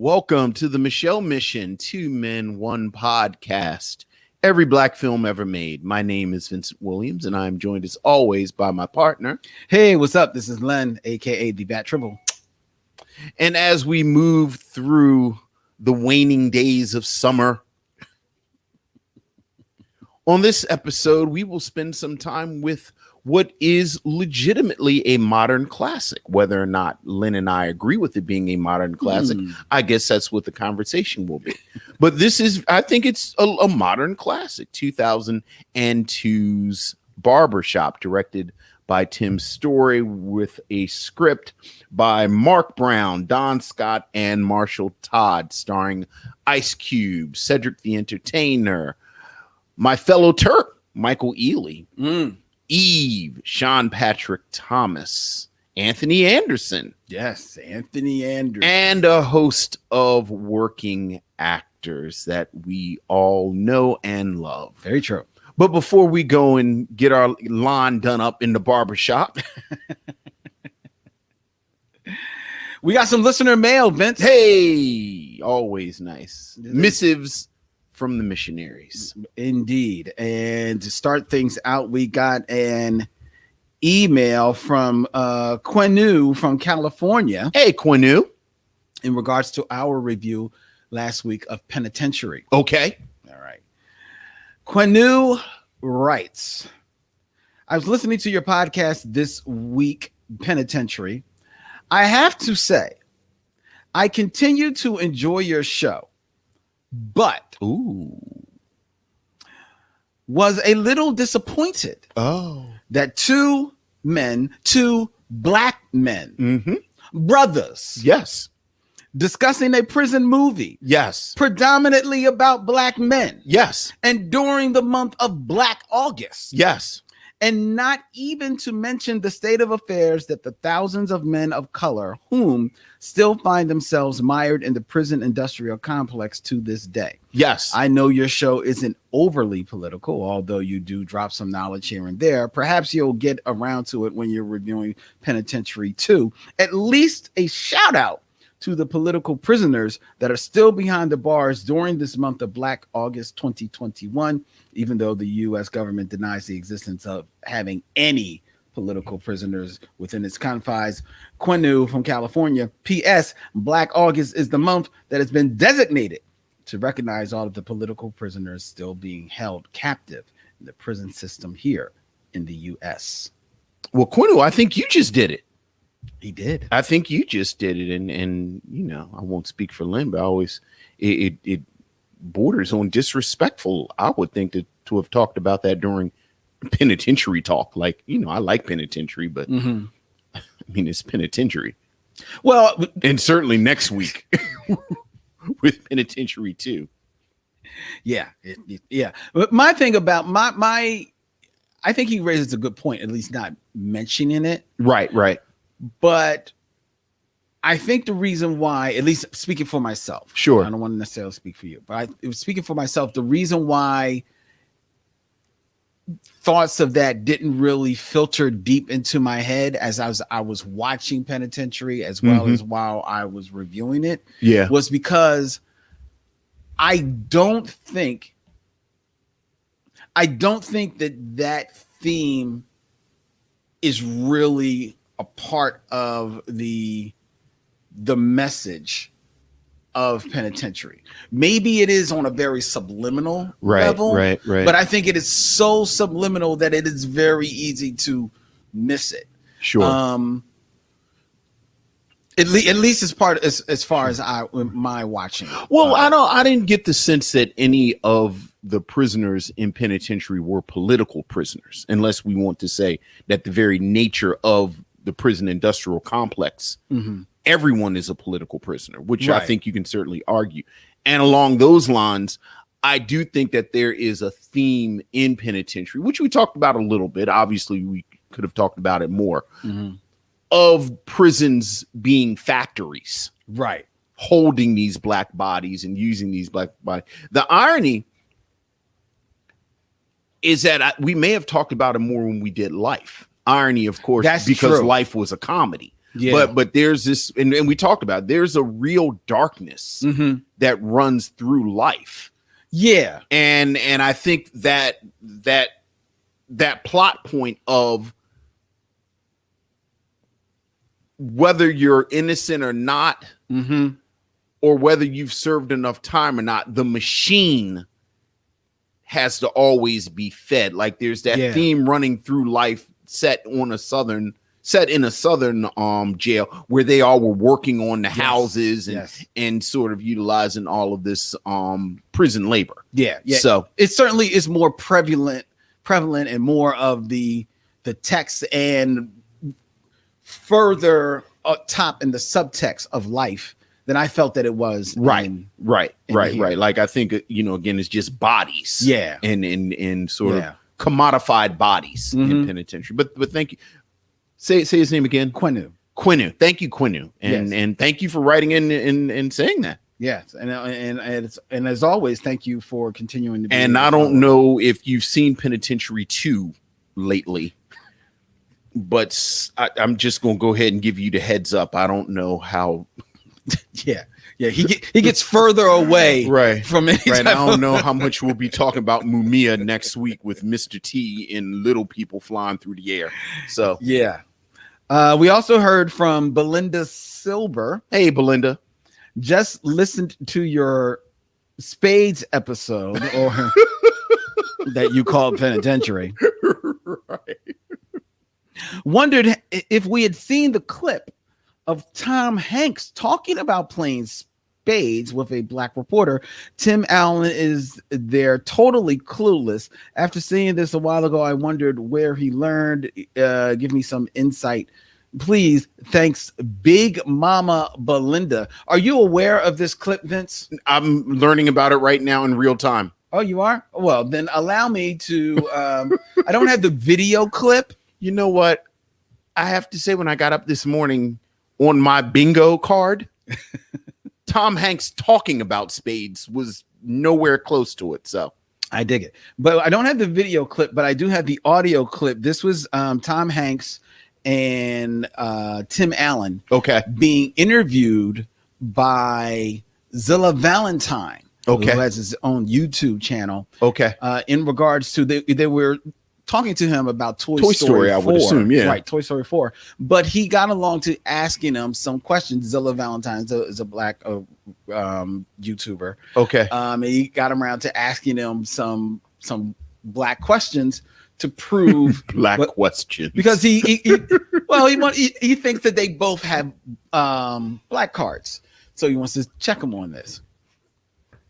Welcome to the Michelle Mission, 2 Men, 1 Podcast. Every black film ever made. My name is Vincent Williams, and I'm joined as always by my partner. Hey, what's up? This is Len, aka the Bat Triple. And as we move through the waning days of summer, on this episode, we will spend some time with what is legitimately a modern classic. Whether or not Lynn and I agree with it being a modern classic, I guess that's what the conversation will be. But this is, I think it's a modern classic, 2002's Barbershop, directed by Tim Story, with a script by Mark Brown, Don Scott, and Marshall Todd, starring Ice Cube, Cedric the Entertainer, my fellow Turk, Michael Ealy, Eve, Sean Patrick Thomas, Anthony Anderson. Yes, Anthony Anderson. And a host of working actors that we all know and love. Very true. But before we go and get our lawn done up in the barbershop, we got some listener mail, Vince. hey, always nice. Missives from the missionaries. Indeed. And to start things out, we got an email from Quenu from California. Hey, Quenu. In regards to our review last week of Penitentiary. Okay. All right. Quenu writes, I was listening to your podcast this week, Penitentiary. I have to say, I continue to enjoy your show, but was a little disappointed that two black men, brothers, yes, discussing a prison movie, yes, predominantly about black men, yes, and during the month of Black August, yes, and not even to mention the state of affairs that the thousands of men of color whom still find themselves mired in the prison industrial complex to this day. yes. I know your show isn't overly political, although you do drop some knowledge here and there. Perhaps you'll get around to it when you're reviewing Penitentiary 2. At least a shout out to the political prisoners that are still behind the bars during this month of Black August 2021, even though the U.S. government denies the existence of having any political prisoners within its confines. Quenu from California. P.S. Black August is the month that has been designated to recognize all of the political prisoners still being held captive in the prison system here in the U.S. Well, Quenu, I think you just did it. He did. I think you just did it. And you know, I won't speak for Lynn, but I always, it borders on disrespectful, I would think, to have talked about that during Penitentiary talk. Like, you know, I like Penitentiary, but I mean, it's Penitentiary. Well, and certainly next week with Penitentiary 2. Yeah. Yeah. But my thing about I think he raises a good point, at least not mentioning it. Right. But I think the reason why, at least speaking for myself, sure, I don't want to necessarily speak for you, but speaking for myself, the reason why thoughts of that didn't really filter deep into my head as I was watching Penitentiary, as well as while I was reviewing it, was because I don't think that theme is really a part of the message of Penitentiary. Maybe it is on a very subliminal level, right. But I think it is so subliminal that it is very easy to miss it. Sure. At least as far as my watching. Well, I didn't get the sense that any of the prisoners in Penitentiary were political prisoners, unless we want to say that the very nature of the prison industrial complex, everyone is a political prisoner, which I think you can certainly argue. And along those lines, I do think that there is a theme in Penitentiary, which we talked about a little bit. Obviously, we could have talked about it more, of prisons being factories, right? Holding these black bodies and using these black bodies. The irony is that we may have talked about it more when we did Life. Irony, of course, That's because true. Life was a comedy. Yeah. But there's this, and we talked about, there's a real darkness that runs through life. Yeah. And I think that plot point of whether you're innocent or not, or whether you've served enough time or not, the machine has to always be fed. Like there's that theme running through life set in a southern jail where they all were working on the houses and sort of utilizing all of this prison labor. Yeah. So it certainly is more prevalent and more of the text and further up top in the subtext of life than I felt that it was. Right. Like I think, again, it's just bodies. Yeah. And sort of commodified bodies in penitentiary. But thank you. Say his name again. Quinu. Thank you, Quinu. And thank you for writing in and saying that. Yes. And as always, thank you for continuing to be. And I don't know if you've seen Penitentiary 2 lately, but I'm just going to go ahead and give you the heads up. I don't know how. Yeah. He gets further away from any I don't know how much we'll be talking about Mumia next week with Mr. T and little people flying through the air. So yeah. We also heard from Belinda Silber. Hey, Belinda. Just listened to your Spades episode, or that you called Penitentiary. Right. Wondered if we had seen the clip of Tom Hanks talking about playing spades with a black reporter. Tim Allen is there totally clueless. After seeing this a while ago, I wondered where he learned. Give me some insight, please. Thanks, Big Mama Belinda. Are you aware of this clip, Vince? I'm learning about it right now in real time. Oh, you are? Well, then allow me to. I don't have the video clip. You know what? I have to say, when I got up this morning, on my bingo card, Tom Hanks talking about spades was nowhere close to it. So I dig it. But I don't have the video clip, but I do have the audio clip. This was Tom Hanks and Tim Allen being interviewed by Zilla Valentine, who has his own YouTube channel. In regards to they were talking to him about Toy Story 4, I would assume, right? Toy Story 4. But he got along to asking him some questions. Zilla Valentine is a black YouTuber. And he got him around to asking him some black questions to prove questions, because he thinks that they both have black cards, so he wants to check them on this.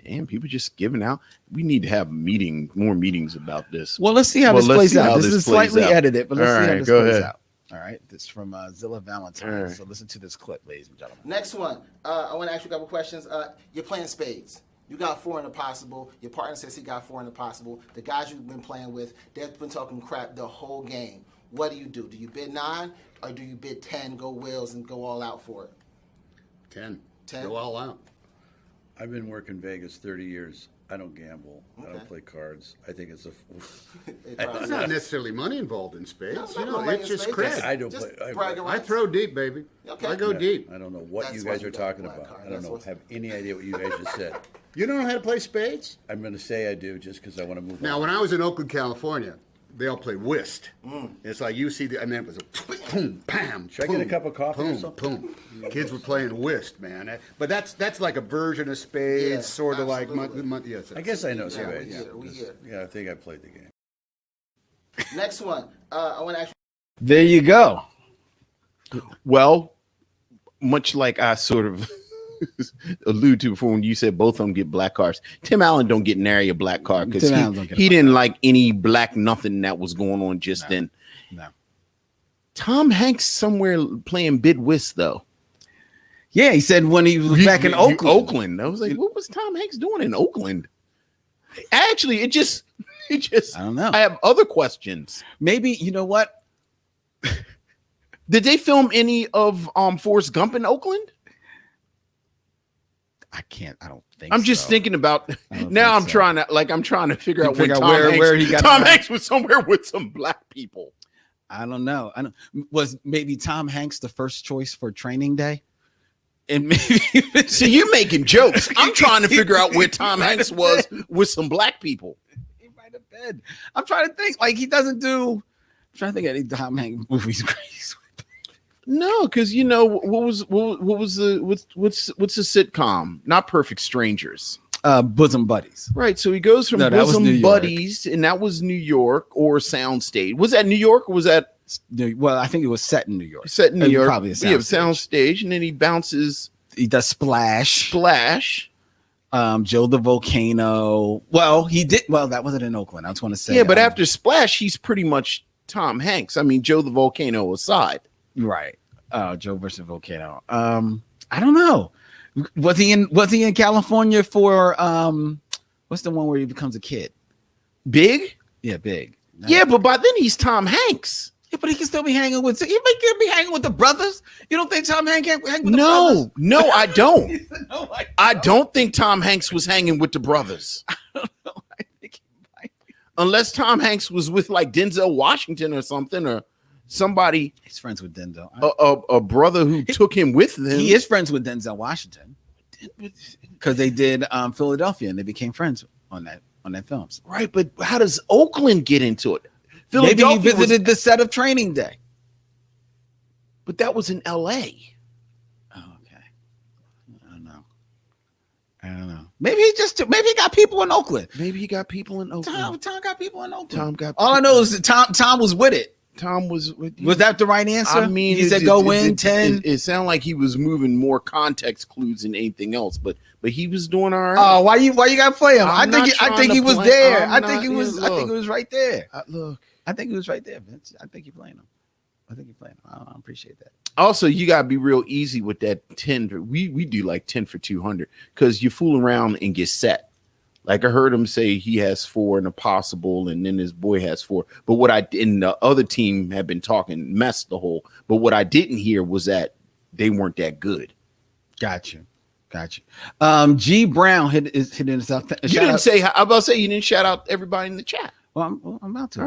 Damn, people just giving out. We need to have more meetings about this. Well, let's see how this plays out. This is slightly edited, but let's see how this plays out. All right, this is from Zilla Valentine. So listen to this clip, ladies and gentlemen. Next one. I want to ask you a couple questions. You're playing spades. You got 4 in the possible. Your partner says he got 4 in the possible. The guys you've been playing with, they've been talking crap the whole game. What do? Do you bid 9 or do you bid 10, go wheels, and go all out for it? 10. 10? Go all out. I've been working Vegas 30 years. I don't gamble. I don't play cards. I think it's It's not necessarily money involved in spades. No, It's just cred. I don't play. I throw deep, baby. Okay. I go deep. I don't know what That's you why guys you are got talking black about. card. I don't That's have any idea what you guys just said. You don't know how to play spades? I'm going to say I do just because I want to move Now, on. when I was in Oakland, California, they all play whist. It's like you see, and then it was a boom, bam. Should I get a cup of coffee or Boom, something? boom. Kids were playing whist, man. But that's like a version of spades, Yeah, sort of like absolutely. Yes. I guess I know Yeah, spades. we hear. Yeah, I think I played the game. Next one. I want to ask you. There you go. Well, much like I sort of alluded to before when you said both of them get black cards, Tim Allen don't get nary a black card because he didn't like any black nothing that was going on just then. No. Tom Hanks somewhere playing bid whist though. Yeah, he said when he was back in Oakland. I was like, what was Tom Hanks doing in Oakland? Actually, it just I don't know. I have other questions. Maybe, you know what? Did they film any of Forrest Gump in Oakland? I don't think I'm just thinking about now. I'm trying to figure out figure when out where he got Tom Hanks was somewhere with some black people. I don't know. Was maybe Tom Hanks the first choice for Training Day? And maybe So you're making jokes. I'm trying to figure out where Tom Hanks was with some black people. he might have been. I'm trying to think. Like he doesn't do. I'm trying to think of any Tom Hanks movies. No, because you know what's the sitcom? Not Perfect Strangers. Bosom Buddies. Right. So he goes from No, that was New Bosom York. Buddies, and that was New York or Soundstage. Was that New York or was that Well, I think it was set in New York. set in New York? Probably a Yeah, soundstage. Soundstage, and then he bounces He does Splash. Splash. Joe the Volcano. Well, he did. Well, that wasn't in Oakland. I was going to say. Yeah, but after Splash, he's pretty much Tom Hanks. I mean, Joe the Volcano aside. right, Joe versus Volcano. I don't know. Was he in California for what's the one where he becomes a kid? Big? Yeah, Big. Yeah, but by then he's Tom Hanks. Yeah, but he can still be hanging with. He can be hanging with the brothers. You don't think Tom Hanks can't hang with the brothers? No, I don't. He said, no, I don't think Tom Hanks was hanging with the brothers. I think he might be. Unless Tom Hanks was with like Denzel Washington or something, or somebody, He's friends with Denzel. a brother who took him with them. He is friends with Denzel Washington because they did Philadelphia and they became friends on that films. Right, but how does Oakland get into it? Maybe he Philadelphia visited the set of Training Day. but that was in L.A. Oh, okay. I don't know. Maybe he got people in Oakland. Maybe he got people in Oakland. Tom got people in Oakland. Tom got. All I know is that Tom was with it. Tom was with you. Was that the right answer? I mean, he said go in 10. It sounded like he was moving more context clues than anything else, but he was doing all right. Oh, why you gotta play him? I I'm not think trying he to was play- there. I'm I think he not- was. yeah, I think he look. was right there. Look. I think he was right there, Vince. I think you're playing him. I appreciate that. Also, you gotta be real easy with that 10. We do like 10 for 200 because you fool around and get set. Like I heard him say he has 4 in a possible, and then his boy has 4. But what I in the other team have been talking mess the whole. But what I didn't hear was that they weren't that good. Got you. G Brown hit us up. You didn't say. I'm about to say you didn't shout out everybody in the chat. Well, I'm about to. All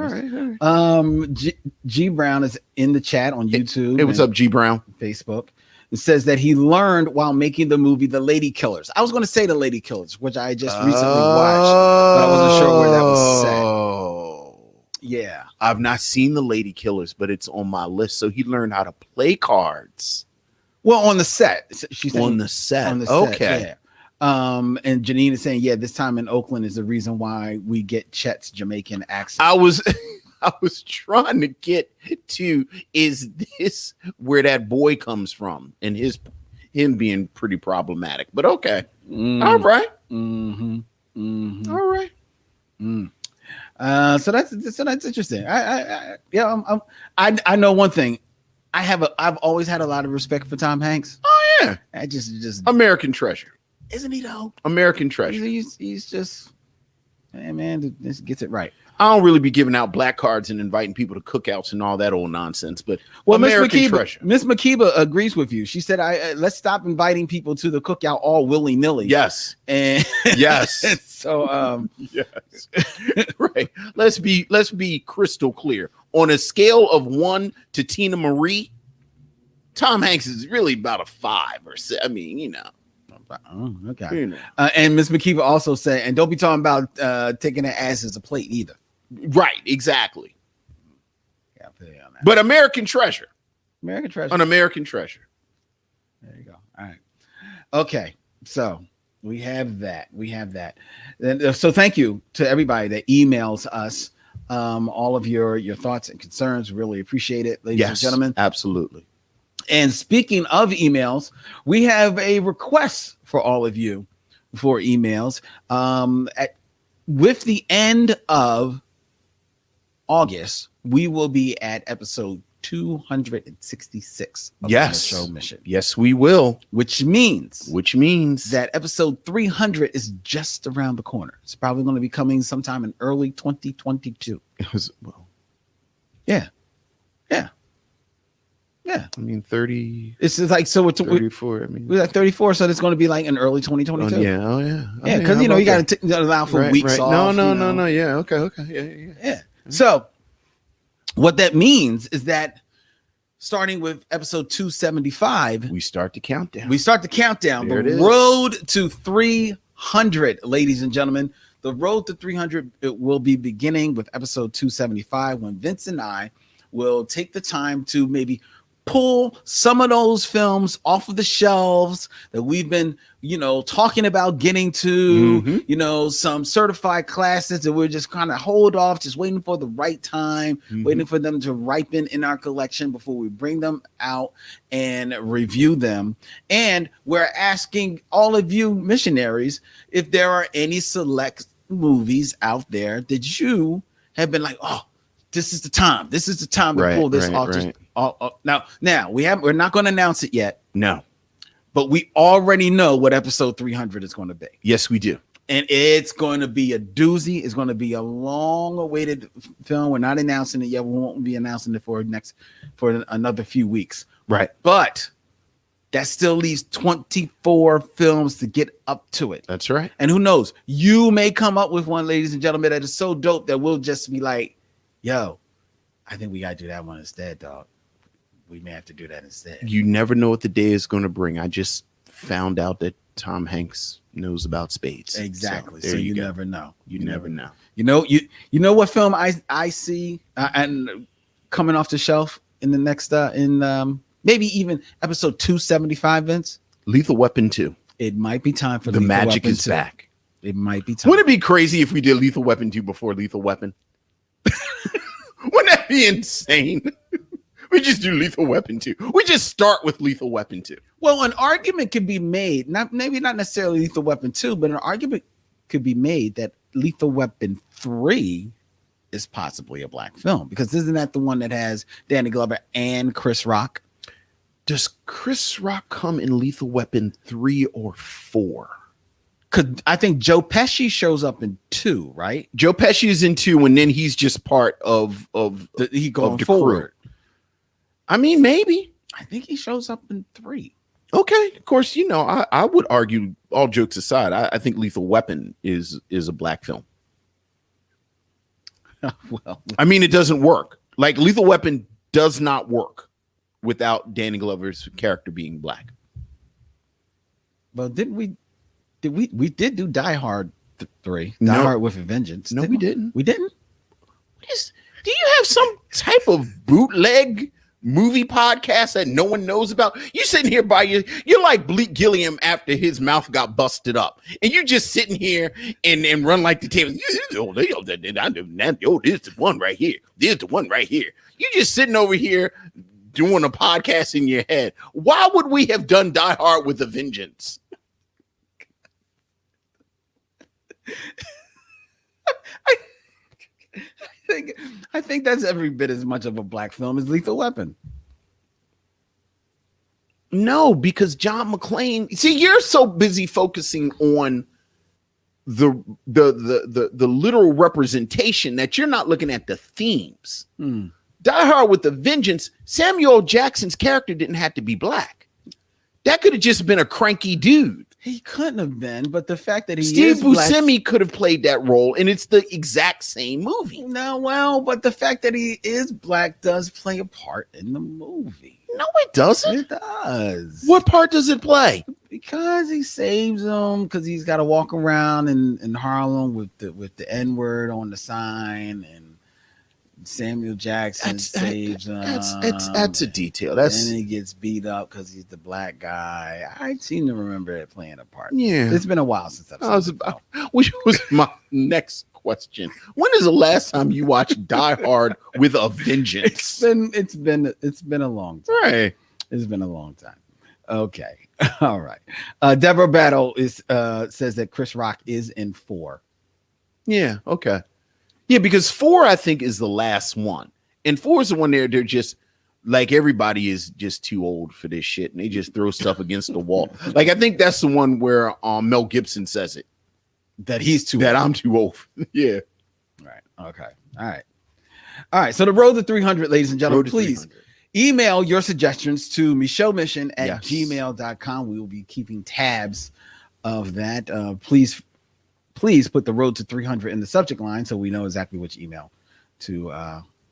right. G Brown is in the chat on YouTube. Hey, what's up, G Brown? Facebook. It says that he learned while making the movie The Lady Killers. I was going to say The Lady Killers, which I just recently watched, but I wasn't sure where that was set. Oh, Yeah. I've not seen The Lady Killers, but it's on my list. So he learned how to play cards Well, on the set. She's saying on the set. on the set, Okay. yeah. And Janine is saying, yeah, this time in Oakland is the reason why we get Chet's Jamaican accent. I was trying to get to, is this where that boy comes from and him being pretty problematic, but okay. All right. All right. So that's interesting. I know one thing. I've always had a lot of respect for Tom Hanks. Oh yeah. I just American treasure. isn't he though? American treasure. He's just, hey man, this gets it right. I don't really be giving out black cards and inviting people to cookouts and all that old nonsense, but Well, Miss American treasure. Makiba agrees with you. She said, let's stop inviting people to the cookout all willy nilly. Yes. And Yes. so Yes. Right. Let's be crystal clear. On a scale of 1 to Tina Marie, Tom Hanks is really about a 5 or 6. I mean, you know. Oh, okay. You know. And Miss Makiba also said, and don't be talking about taking that ass as a plate either. Right, exactly. Yeah, I feel you on that. But American treasure. American treasure. An American treasure. There you go. All right. Okay. So we have that. And, so thank you to everybody that emails us all of your thoughts and concerns. Really appreciate it, ladies and gentlemen. Absolutely. And speaking of emails, we have a request for all of you for emails. With the end of August, we will be at episode 266 of the show mission. Yes, we will. Which means that that episode 300 is just around the corner. It's probably going to be coming sometime in early 2022. it was, well, Yeah. I mean, 30, It's just like, so it's 34. I mean, we're at 34, so it's going to be like in early 2022. yeah. Yeah, because you know you got to allow for weeks off. No. Yeah. Okay. Yeah. Yeah. So what that means is that starting with episode 275, We start the countdown. we start the countdown. There it The is. road to 300, ladies and gentlemen. The road to 300 it will be beginning with episode 275, when Vince and I will take the time to maybe pull some of those films off of the shelves that we've been, talking about getting to, some certified classes that we're just kind of hold off, just waiting for the right time, waiting for them to ripen in our collection before we bring them out and review them. And we're asking all of you missionaries if there are any select movies out there that you have been like, oh, this is the time. This is the time to pull this off. Right. Now we're not going to announce it yet. No. But we already know what episode 300 is going to be. Yes, we do. And it's going to be a doozy. It's going to be a long-awaited film. We're not announcing it yet. We won't be announcing it for another few weeks. Right. But that still leaves 24 films to get up to it. That's right. And who knows? You may come up with one, ladies and gentlemen, that is so dope that we'll just be like, yo, I think we got to do that one instead, dog. We may have to do that instead. You never know what the day is going to bring. I just found out that Tom Hanks knows about spades. Exactly. So, So you go. never know. You never know. You know what film I see and coming off the shelf in the next maybe even episode 275, Vince. Lethal Weapon 2. It might be time for The Lethal magic Weapon is 2. back. It might be time. Wouldn't it be crazy if we did Lethal Weapon 2 before Lethal Weapon? Wouldn't that be insane? We just do Lethal Weapon 2. We just start with Lethal Weapon 2. Well, an argument could be made, not necessarily Lethal Weapon 2, but an argument could be made that Lethal Weapon 3 is possibly a black film, because isn't that the one that has Danny Glover and Chris Rock? Does Chris Rock come in Lethal Weapon 3 or 4? I think Joe Pesci shows up in 2, right? Joe Pesci is in 2, and then he's just part of He going the forward. crew. I mean, maybe. I think he shows up in 3. Okay, of course, I would argue, all jokes aside, I think Lethal Weapon is a black film. Well, I mean, it doesn't work. Like, Lethal Weapon does not work without Danny Glover's character being black. well, didn't we did do Die Hard 3? Die No. Hard with a Vengeance. No, we didn't. We didn't? Do you have some type of bootleg movie podcast that no one knows about? You sitting here you're like Bleak Gilliam after his mouth got busted up, and you just sitting here and run like the table. This is the one right here. This is the one right here. You just sitting over here doing a podcast in your head. Why would we have done Die Hard with a Vengeance? I think that's every bit as much of a black film as Lethal Weapon. No, because John McClane. See, you're so busy focusing on the literal representation that you're not looking at the themes. Die Hard with a Vengeance. Samuel Jackson's character didn't have to be black. That could have just been a cranky dude. He couldn't have been, but the fact that he Steve is black, Buscemi could have played that role, and it's the exact same movie. no, well, but the fact that he is black does play a part in the movie. No, it doesn't. It does. What part does it play? Because he saves him, because he's got to walk around in Harlem with the N-word on the sign, and Samuel Jackson saves him. That's a detail. That's and he gets beat up because he's the black guy. I seem to remember it playing a part. Yeah. It's been a while since I've seen it. which was my next question. When is the last time you watched Die Hard with a Vengeance? It's been a long time. Right. It's been a long time. Okay. All right. Deborah Battle says that Chris Rock is in 4. Yeah. Okay. Yeah, because 4, I think, is the last one. And 4 is the one they're just like, everybody is just too old for this shit, and they just throw stuff against the wall. Like, I think that's the one where Mel Gibson says it. That he's too That old. I'm too old. Yeah. Right. Okay. All right. So the road to 300, ladies and gentlemen, Road to please 300. email your suggestions to michellemission@gmail.com. We will be keeping tabs of that. Please put the road to 300 in the subject line so we know exactly which email to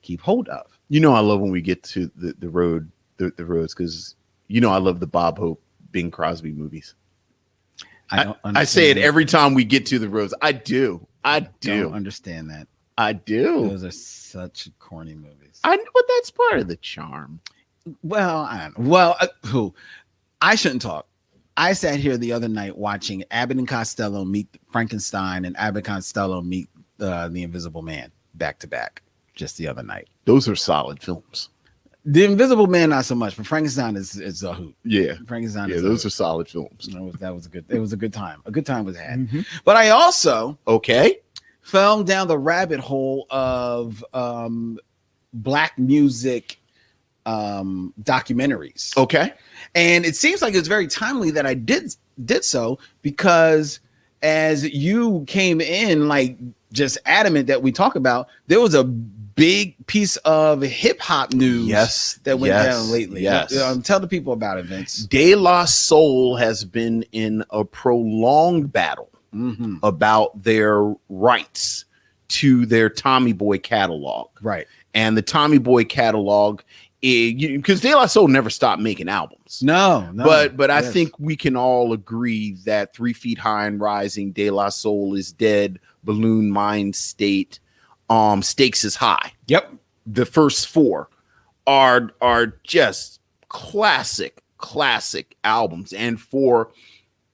keep hold of. You know, I love when we get to the roads, because you know I love the Bob Hope, Bing Crosby movies. I say it every time we get to the roads. I do. Don't understand that. I do. Those are such corny movies. But that's part of the charm. Well, I don't know. Well, I shouldn't talk. I sat here the other night watching Abbott and Costello meet Frankenstein and Abbott and Costello meet the Invisible Man back to back just the other night. Those are solid films. The Invisible Man, not so much, but Frankenstein is a hoot. Yeah. Frankenstein. Yeah, those are solid films. That was a good. It was a good time. A good time was had. Mm-hmm. But I also fell down the rabbit hole of Black music documentaries. Okay. And it seems like it's very timely that I did so, because as you came in, like, just adamant that we talk about, there was a big piece of hip hop news that went down lately. Yes. Tell the people about it, Vince. De La Soul has been in a prolonged battle about their rights to their Tommy Boy catalog. Right. And the Tommy Boy catalog, because De La Soul never stopped making albums. No. But I think we can all agree that 3 Feet High and Rising, De La Soul is Dead, Balloon Mind State, Stakes is High. Yep. The first 4 are just classic albums. And for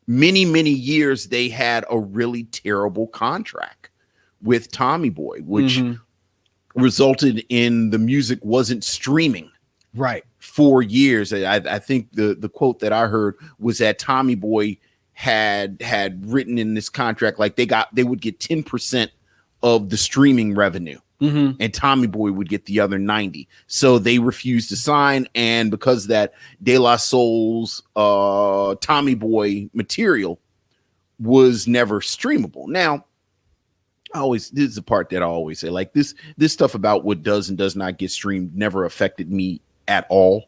many years, they had a really terrible contract with Tommy Boy, which resulted in the music wasn't streaming. Right. For years. I think the quote that I heard was that Tommy Boy had written in this contract, like they would get 10% of the streaming revenue, and Tommy Boy would get the other 90. So they refused to sign, and because of that, De La Soul's Tommy Boy material was never streamable. Now, this is the part that I always say, like, this stuff about what does and does not get streamed never affected me at all,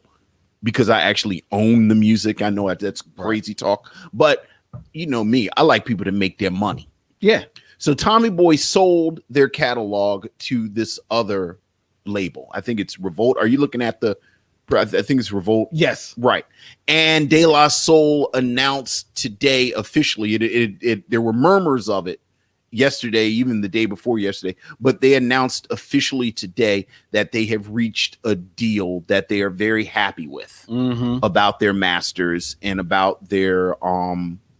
because I actually own the music. I know that's crazy talk, but you know me, I like people to make their money. Yeah. So Tommy Boy sold their catalog to this other label. I think it's Revolt. Are you looking at I think it's Revolt. Yes. Right. And De La Soul announced today officially, there were murmurs of it yesterday, even the day before yesterday, but they announced officially today that they have reached a deal that they are very happy with about their masters and about their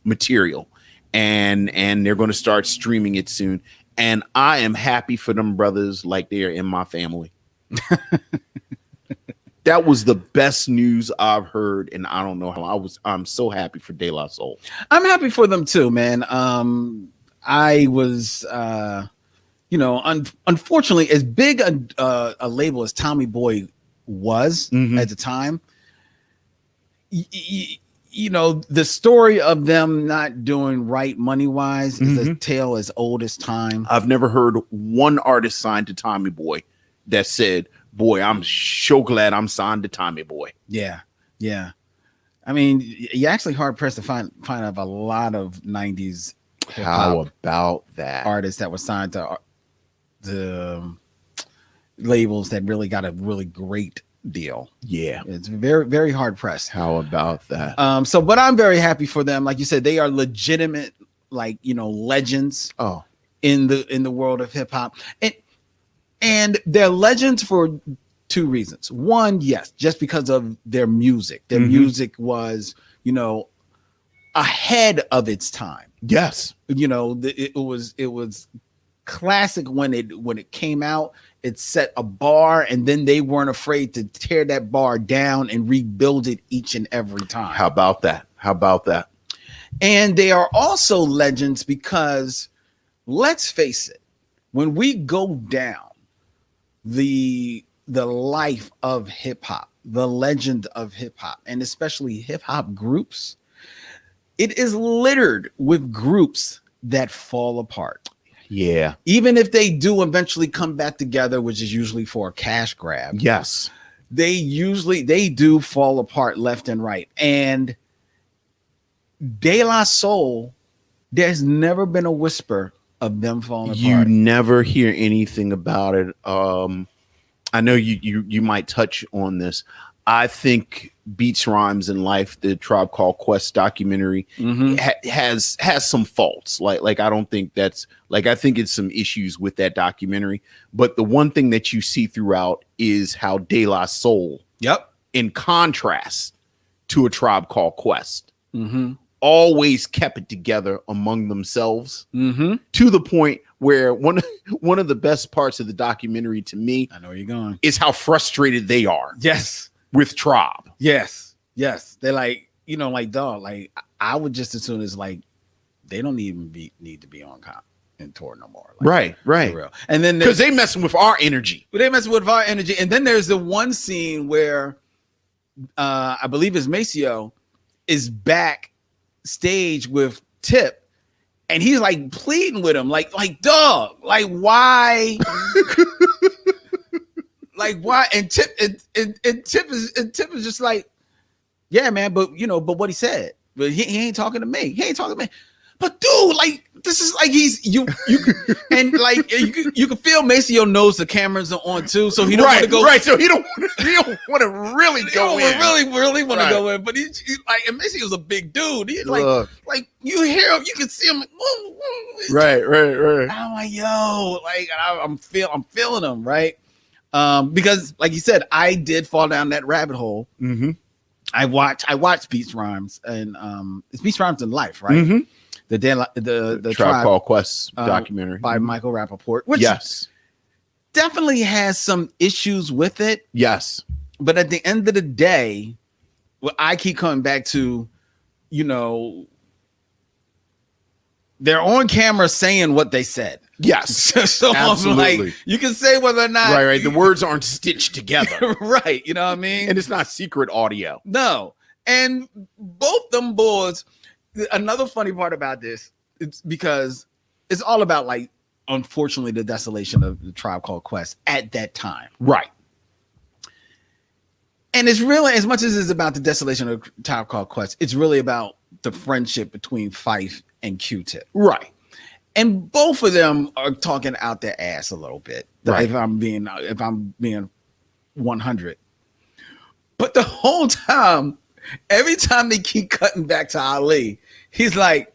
material, and they're going to start streaming it soon. And I am happy for them brothers, like they are in my family. That was the best news I've heard, and I don't know how. I'm so happy for De La Soul. I'm happy for them too, man. I was, unfortunately, as big a label as Tommy Boy was at the time, the story of them not doing right money-wise is a tale as old as time. I've never heard one artist signed to Tommy Boy that said, boy, I'm so glad I'm signed to Tommy Boy. Yeah. I mean, you're actually hard-pressed to find out a lot of 90s How about that? Artists that were signed to the labels that really got a really great deal. Yeah. It's very, very hard pressed. How about that? But I'm very happy for them. Like you said, they are legitimate, legends in the world of hip hop. And they're legends for 2 reasons. One, yes, just because of their music. Their music was, ahead of its time. Yes. It was classic when it came out. It set a bar, and then they weren't afraid to tear that bar down and rebuild it each and every time. How about that? And they are also legends because, let's face it, when we go down the life of hip hop, the legend of hip hop, and especially hip hop groups, it is littered with groups that fall apart. Yeah. Even if they do eventually come back together, which is usually for a cash grab. Yes. They do fall apart left and right. And De La Soul, there's never been a whisper of them falling apart. You never hear anything about it. I know you might touch on this. I think Beats, Rhymes, and Life, the Tribe Called Quest documentary, has some faults. Like I don't think that's like, I think it's some issues with that documentary. But the one thing that you see throughout is how De La Soul, in contrast to A Tribe Called Quest, always kept it together among themselves, to the point where one of the best parts of the documentary to me, I know where you're going, is how frustrated they are. Yes. With Tribe. Yes. They're like, like, dog, like I would just as soon as like they don't even need to be on comp and tour no more. Like, right. For real. And then because they messing with our energy. They messing with our energy. And then there's the one scene where I believe it's Maceo is backstage with Tip, and he's like pleading with him, like dog, like why? Like why? And Tip is just like, yeah, man, but but what he said, but he ain't talking to me. He ain't talking to me. But dude, like this is like you and like you can feel Maceo knows the cameras are on too, so he don't want to go right. So he don't want to really go in. Really want to go in, but he's like, and Maceo's a big dude. He's like you hear him, you can see him. Like, right. I'm like, yo, like I'm feeling him, right? Because like you said, I did fall down that rabbit hole. I watched Beats, Rhymes, and it's Beats, Rhymes, and Life, right? The Tribe Called Quest documentary by Michael Rappaport, which definitely has some issues with it. Yes, but at the end of the day, what I keep coming back to, they're on camera saying what they said. Yes, so absolutely. Like, you can say whether or not right. The words aren't stitched together, right? You know what I mean? And it's not secret audio. No, and both them boards. Another funny part about this, it's because it's all about, like, unfortunately, the desolation of the Tribe Called Quest at that time. Right. And it's really, as much as it's about the desolation of Tribe Called Quest, it's really about the friendship between Fife and Q-Tip. Right. And both of them are talking out their ass a little bit. Right. If I'm being 100. But the whole time, every time they keep cutting back to Ali, he's like,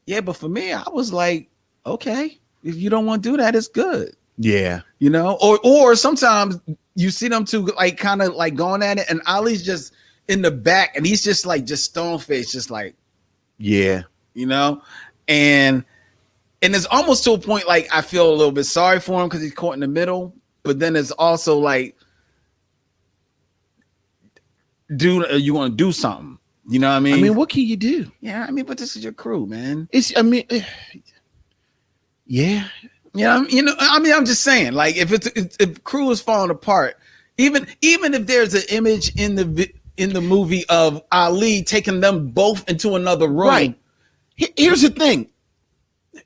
yeah, but for me, I was like, okay, if you don't want to do that, it's good. Yeah. Or sometimes you see them two like kind of like going at it, and Ali's just in the back and he's just like stone faced, just like, yeah, and it's almost to a point like I feel a little bit sorry for him because he's caught in the middle, but then it's also like, dude, you want to do something? You know what I mean? I mean, what can you do? Yeah, I mean, but this is your crew, man. Yeah. I'm just saying, like, if crew is falling apart, even if there's an image in the movie of Ali taking them both into another room. Right. Here's the thing.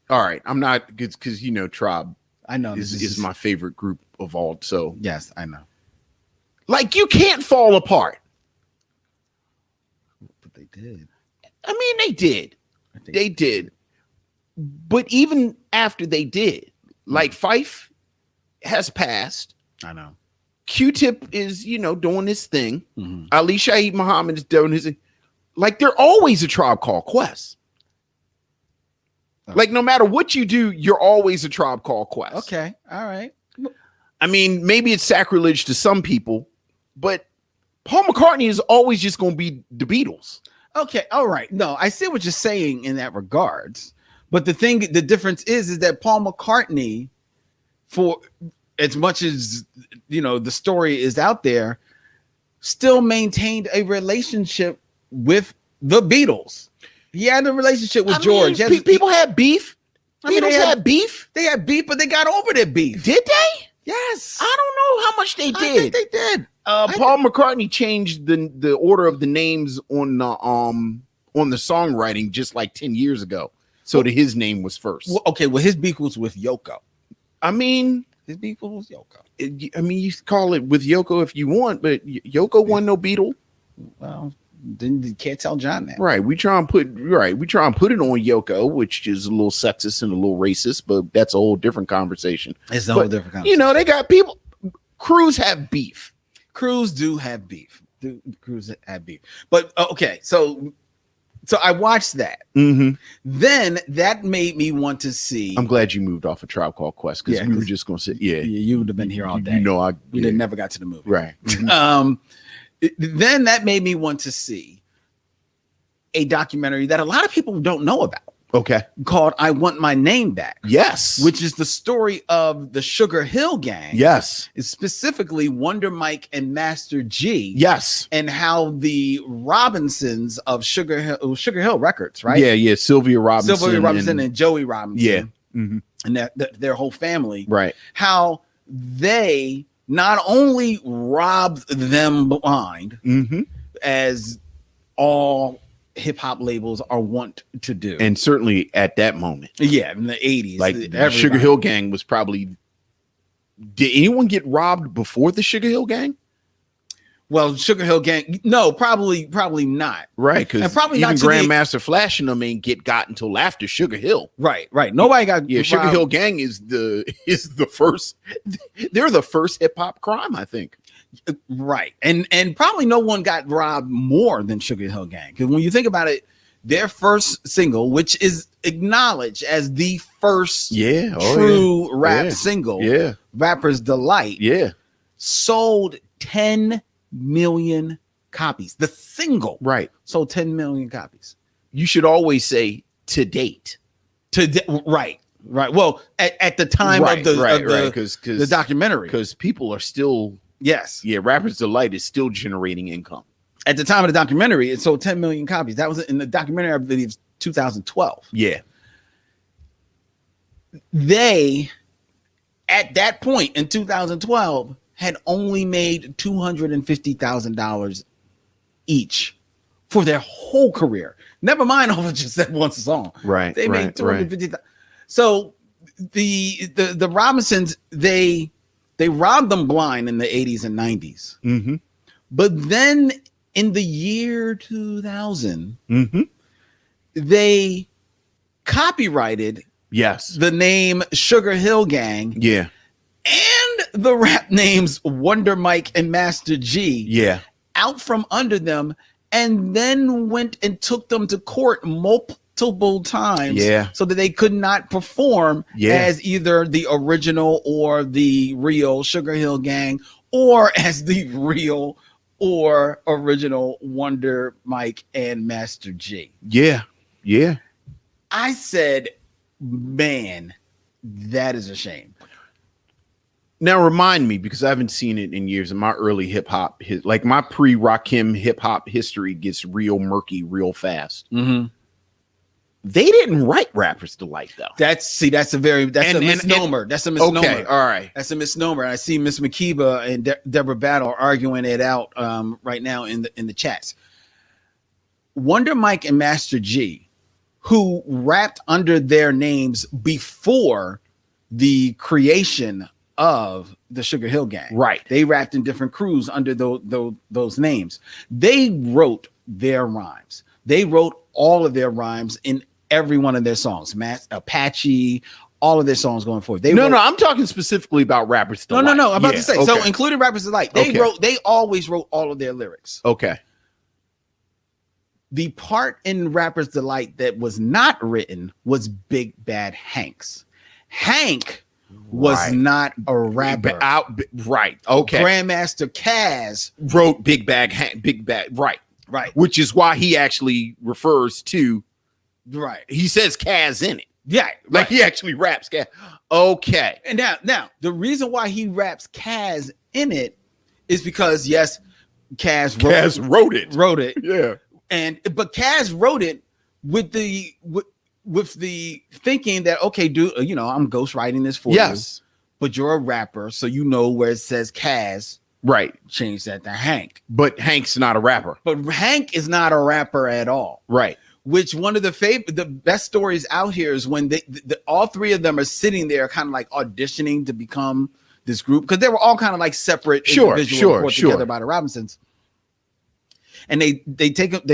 All right, I'm not because Tribe. I know is my favorite group of all. So yes, I know. Like, you can't fall apart. But they did. I mean, they did. They did. But even after they did, like, Fife has passed. I know. Q-Tip is, doing his thing. Ali Shaheed Muhammad is doing his thing. Like, they're always a Tribe Called Quest. Like, no matter what you do, you're always a Tribe Called Quest. Okay. All right. I mean, maybe it's sacrilege to some people, but Paul McCartney is always just going to be the Beatles. Okay. All right. No, I see what you're saying in that regards. But the difference is that Paul McCartney, for as much as, the story is out there, still maintained a relationship with the Beatles. He had a relationship with George. People had beef. Beatles had beef. They had beef, but they got over their beef. Did they? Yes. I don't know how much they did. I think they did. Paul McCartney changed the order of the names on the songwriting just like 10 years ago, so that his name was first. Well, his beef was with Yoko. I mean, his beef was Yoko. You call it with Yoko if you want, but Yoko wasn't no Beatle. Well, then you can't tell John that. Right. We try and put it on Yoko, which is a little sexist and a little racist, but that's a whole different conversation. It's a whole different conversation. They got people. crews have beef. Crews do have beef. Crews have beef. But okay, so I watched that. Mm-hmm. Then that made me want to see. I'm glad you moved off a Tribe Called Quest because we were just going to say, You would have been here all day. We never got to the movie. Right. Then that made me want to see a documentary that a lot of people don't know about. Okay. Called "I Want My Name Back." Yes. Which is the story of the Sugar Hill Gang. Yes. It's specifically Wonder Mike and Master G. Yes. And how the Robinsons of Sugar Hill Records, right? Yeah. Sylvia Robinson and Joey Robinson. Yeah. Mm-hmm. And their whole family. Right. How they not only robbed them blind, as all hip hop labels are wont to do, and certainly at that moment, in the 80s, like the Sugar Hill Gang was probably. Did anyone get robbed before the Sugar Hill Gang? Well, Sugar Hill Gang, no, probably not. Right, because probably even not Grandmaster Flash and them ain't got until after Sugar Hill. Right. Nobody got. Sugar Hill Gang is the first. They're the first hip hop crime, I think. Right, and probably no one got robbed more than Sugar Hill Gang, because when you think about it, their first single, which is acknowledged as the first true rap single, Rapper's Delight, sold 10 million copies. The single, sold 10 million copies. You should always say to date. Right. Well, at the time of the documentary, because people are still. Yes. Yeah, Rapper's Delight is still generating income. At the time of the documentary, it sold 10 million copies. That was in the documentary, I believe, 2012. Yeah. They, at that point in 2012, had only made $250,000 each for their whole career. Never mind over just that one song. Right. They made $250,000. So the Robinsons, they robbed them blind in the 80s and 90s. Mm-hmm. But then in the year 2000, they copyrighted the name Sugar Hill Gang. Yeah. And the rap names Wonder Mike and Master G. Yeah. Out from under them, and then went and took them to court multiple times, so that they could not perform as either the original or the real Sugar Hill Gang, or as the real or original Wonder Mike and Master G. Yeah. I said, man, that is a shame. Now remind me, because I haven't seen it in years, in my early hip hop, like my pre-Rakim hip hop history gets real murky real fast. They didn't write Rapper's Delight though. That's a misnomer. That's a misnomer. Okay, all right. That's a misnomer. I see Miss Makiba and Deborah Battle arguing it out right now in the chats. Wonder Mike and Master G, who rapped under their names before the creation of the Sugar Hill Gang. Right. They rapped in different crews under those names. They wrote their rhymes. They wrote all of their rhymes in every one of their songs. Apache, all of their songs going forward. I'm talking specifically about Rapper's Delight. No. I'm about to say. Okay. So including Rapper's Delight, they always wrote all of their lyrics. Okay. The part in Rapper's Delight that was not written was Big Bad Hank's. Hank was not a rapper. Right. Okay. Grandmaster Caz wrote Big Bad Hank. Big Bad. Right. Which is why he actually refers to. Right. He says Caz in it. Yeah. Like he actually raps Caz. Okay. And now the reason why he raps Caz in it is because Caz wrote it. Yeah. But Caz wrote it with the thinking that, okay, dude, I'm ghostwriting this for you, but you're a rapper, so where it says Caz, right? Change that to Hank. But Hank's not a rapper. But Hank is not a rapper at all, right? Which one of the best stories out here is when all three of them are sitting there, kind of like auditioning to become this group, because they were all kind of like separate individuals put together by the Robinsons. And they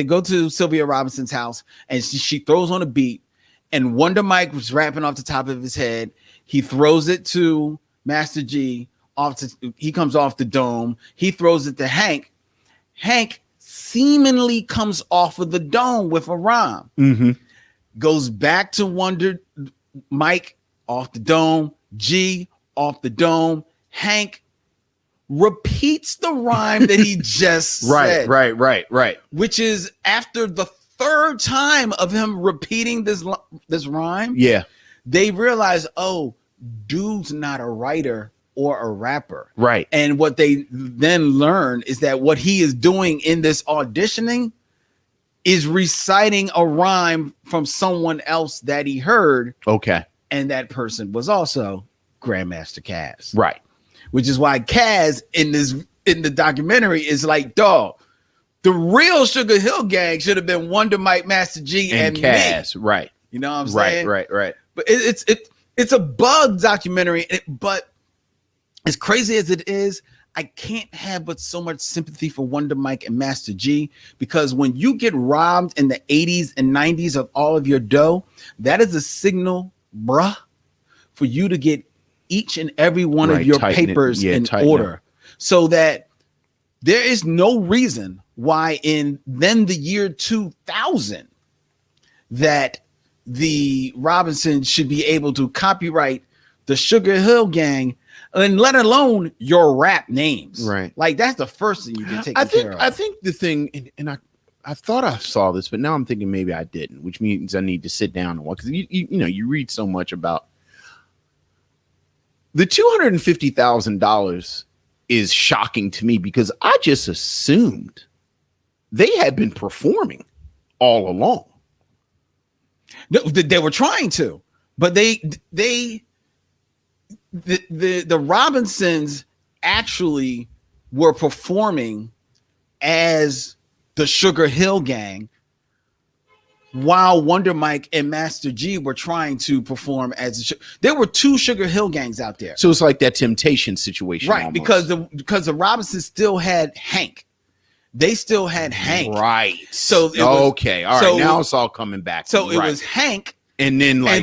go to Sylvia Robinson's house, and she throws on a beat. And Wonder Mike was rapping off the top of his head. He throws it to Master G he comes off the dome. He throws it to Hank. Hank seemingly comes off of the dome with a rhyme. Mm-hmm. Goes back to Wonder Mike off the dome. G off the dome. Hank repeats the rhyme that he just said. Right. Which is after the third time of him repeating this rhyme. Yeah. They realize, oh, dude's not a writer or a rapper. Right. And what they then learn is that what he is doing in this auditioning is reciting a rhyme from someone else that he heard. Okay. And that person was also Grandmaster Caz. Right. Which is why Caz in the documentary is like, dog, the real Sugar Hill Gang should have been Wonder Mike, Master G, and Caz. me. Right. You know what I'm saying? Right. But it's a bug documentary, but as crazy as it is, I can't have but so much sympathy for Wonder Mike and Master G, because when you get robbed in the 80s and 90s of all of your dough, that is a signal, bruh, for you to get each and every one of your papers in order, so that there is no reason why in then the year 2000 that the Robinsons should be able to copyright the Sugar Hill Gang, and let alone your rap names. Right. Like that's the first thing you can take care of. I think the thing, and I thought I saw this, but now I'm thinking maybe I didn't, which means I need to sit down and watch, because you read so much about the $250,000 is shocking to me, because I just assumed they had been performing all along. No, they were trying to, but the Robinsons actually were performing as the Sugar Hill Gang, while Wonder Mike and Master G were trying to perform as there were two Sugar Hill Gangs out there. So it's like that Temptation situation, right? Almost. Because the Robinsons still had Hank. They still had Hank. Right. So okay. All right. Now it's all coming back. So it was Hank. And then I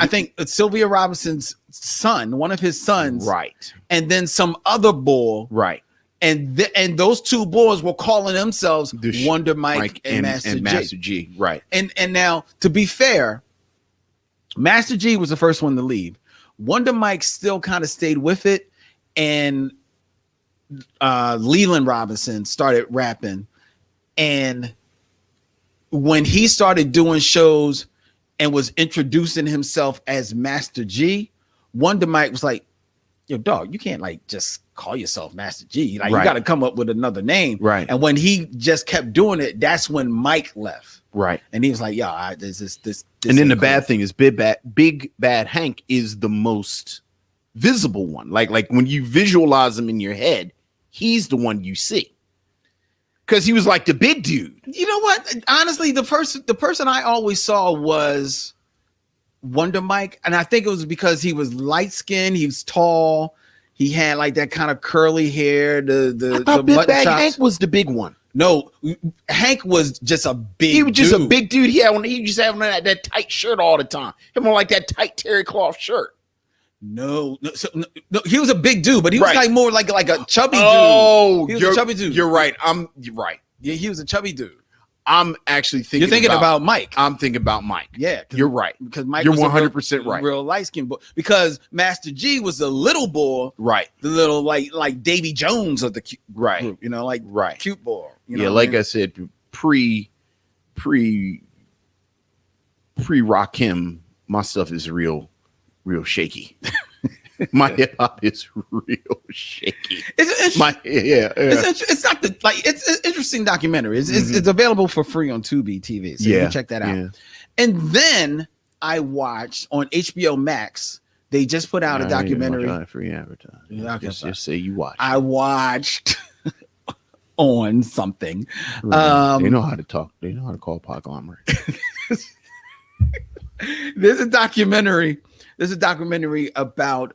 think Sylvia Robinson's son, one of his sons. Right. And then some other boy. Right. And those two boys were calling themselves Wonder Mike and Master G. Right. And now, to be fair, Master G was the first one to leave. Wonder Mike still kind of stayed with it, and Leland Robinson started rapping. And when he started doing shows and was introducing himself as Master G, Wonder Mike was like, yo, dog, you can't like just call yourself Master G. Like, you got to come up with another name. Right. And when he just kept doing it, that's when Mike left. Right. And he was like, yo, this. And then the bad thing is Big Bad Hank is the most visible one. Like when you visualize him in your head, he's the one you see. Because he was like the big dude. You know what? Honestly, the person I always saw was Wonder Mike, and I think it was because he was light skinned, he was tall, he had like that kind of curly hair. I thought Big Bad Hank was the big one. No, Hank was just a big. He was just a big dude. He just had on that tight shirt all the time. Him on like that tight terry cloth shirt. No, he was a big dude, but he was like more like a chubby dude. Oh, he was a chubby dude. You're right. You're right. Yeah, he was a chubby dude. I'm actually thinking. You're thinking about Mike. I'm thinking about Mike. Yeah, you're right. Because Mike, you're was 100% right. Real light skinned boy. Because Master G was the little boy, right? The little like Davy Jones of the cute right group, you know, like cute boy. You know like I said, pre Rakim, my stuff is real shaky. My hip hop is real shaky. It's not it's an interesting documentary. It's available for free on Tubi TV, so you can check that out. Yeah. And then I watched on HBO Max. They just put out a documentary. Free advertising. Just say you watched. I watched on something. They know how to talk. They know how to call Podglomerate. There's a documentary about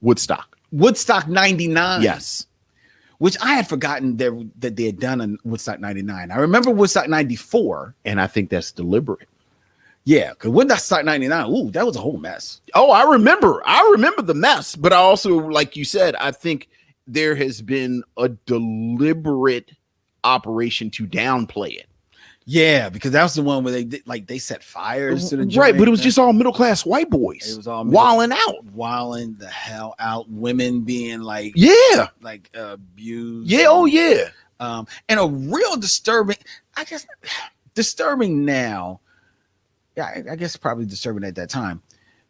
Woodstock 99. Yes. Which I had forgotten that they had done in Woodstock 99. I remember Woodstock 94. And I think that's deliberate. Yeah, because Woodstock 99, ooh, that was a whole mess. Oh, I remember the mess, but I also, like you said, I think there has been a deliberate operation to downplay it. Yeah, because that was the one where they did, like, they set fires to the joint. Right, but it was just all middle class white boys. It was all wilding out, wilding the hell out. Women being like, like abused. Yeah, oh yeah. And a real disturbing, I guess, disturbing now. Yeah, I guess probably disturbing at that time,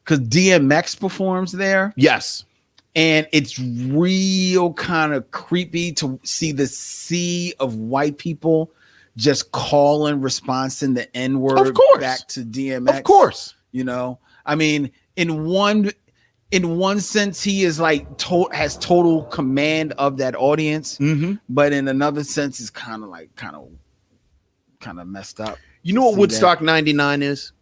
because DMX performs there. Yes. And it's real kind of creepy to see the sea of white people just calling, responding the N-word back to DMX. Of course. You know, I mean, in one sense, he is like has total command of that audience, but in another sense, it's kind of messed up. You know what Woodstock 99 is?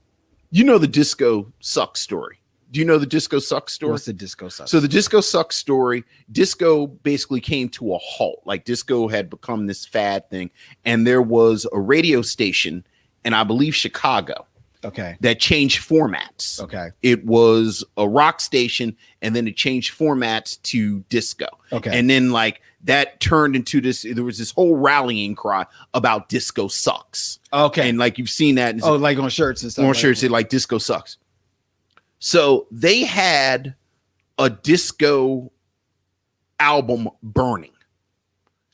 You know the disco sucks story. Do you know the disco sucks story? What's the disco sucks? So the disco sucks story, disco basically came to a halt. Like disco had become this fad thing, and there was a radio station in, I believe, Chicago. Okay. That changed formats. Okay. It was a rock station, and then it changed formats to disco. Okay. And then like that turned into this. There was this whole rallying cry about disco sucks. Okay. And like you've seen that. Like on shirts and stuff. On shirts, it like disco sucks. So they had a disco album burning.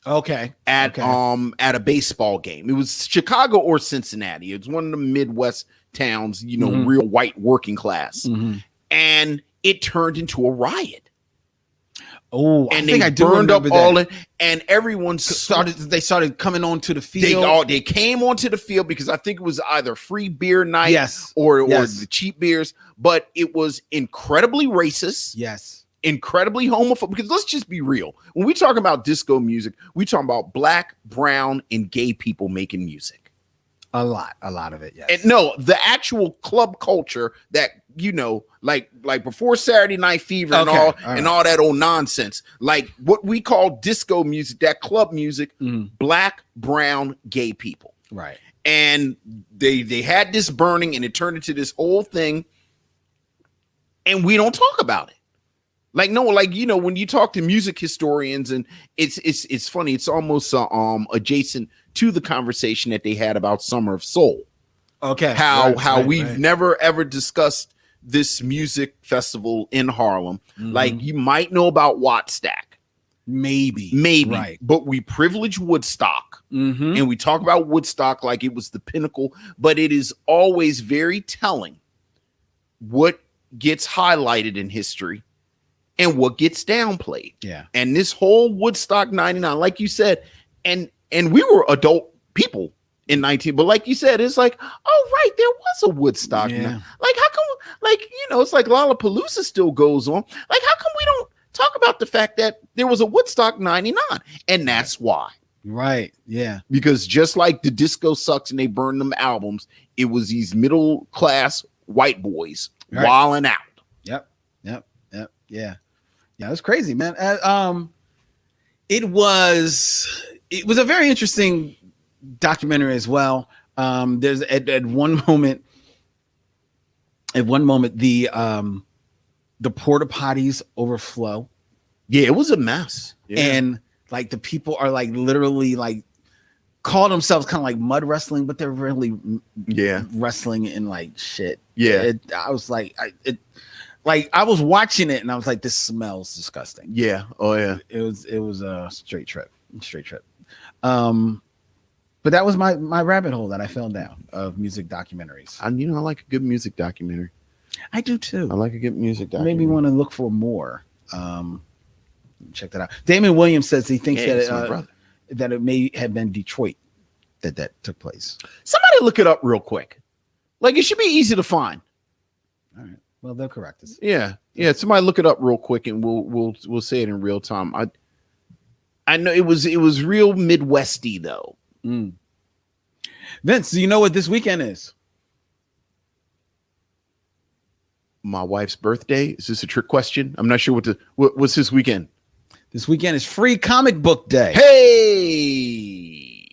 Okay. At a baseball game. It was Chicago or Cincinnati. It's one of the Midwest towns, you know, real white working class. And it turned into a riot. Oh, and I think I do burned up remember all that. it, and everyone they started coming onto the field. They came onto the field because I think it was either free beer night, yes, or the cheap beers, but it was incredibly racist. Yes. Incredibly homophobic, because let's just be real. When we talk about disco music, we talk about black, brown, and gay people making music. A lot of it, yes. And no, the actual club culture that, you know, like before Saturday Night Fever and all that old nonsense, like what we call disco music, that club music, black, brown, gay people. Right. And they had this burning, and it turned into this whole thing, and we don't talk about it. Like, no, like, you know, when you talk to music historians, and it's funny, it's almost adjacent to the conversation that they had about Summer of Soul. Okay. How we've never ever discussed this music festival in Harlem. Like, you might know about Wattstack. Maybe. Right. But we privilege Woodstock, and we talk about Woodstock like it was the pinnacle, but it is always very telling what gets highlighted in history and what gets downplayed. Yeah. And this whole Woodstock 99, like you said, and we were adult people in 19, but like you said, it's like, oh, right, there was a Woodstock. Yeah. Like, how come, like, you know, it's like Lollapalooza still goes on. Like, how come we don't talk about the fact that there was a Woodstock 99? And that's why. Right. Yeah. Because just like the disco sucks and they burned them albums, it was these middle class white boys wilding out. Yep. Yeah. Yeah, it's crazy, man. It was a very interesting documentary as well. There's at one moment the porta potties overflow. Yeah, it was a mess. Yeah. And like the people are like literally like call themselves kind of like mud wrestling, but they're really wrestling in like shit. Yeah. I was like, I was watching it and I was like, this smells disgusting. Yeah. Oh yeah. It was a straight trip. But that was my rabbit hole that I fell down of music documentaries. I like a good music documentary. I do too. I like a good music documentary. Made me want to look for more. Check that out. Damon Williams says he thinks that it may have been Detroit that took place. Somebody look it up real quick. Like, it should be easy to find. All right. Well, they'll correct us. Yeah. Somebody look it up real quick, and we'll say it in real time. I know it was real Midwesty though. Vince, do you know what this weekend is? My wife's birthday. Is this a trick question? I'm not sure what's this weekend. This weekend is Free Comic Book Day. Hey.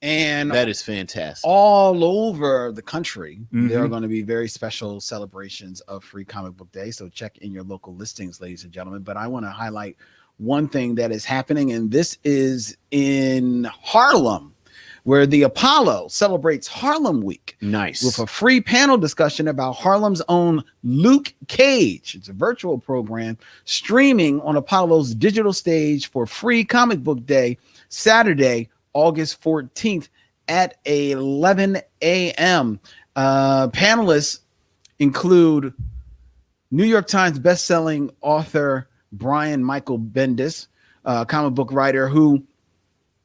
And That is fantastic. all over the country, there are Mhm. going to be very special celebrations of Free Comic Book Day. So check in your local listings, ladies and gentlemen. But I want to highlight one thing that is happening, and this is in Harlem, where the Apollo celebrates Harlem Week Nice. with a free panel discussion about Harlem's own Luke Cage. It's a virtual program streaming on Apollo's digital stage for Free Comic Book Day, Saturday, August 14th at 11 a.m. Panelists include New York Times bestselling author Brian Michael Bendis, comic book writer who,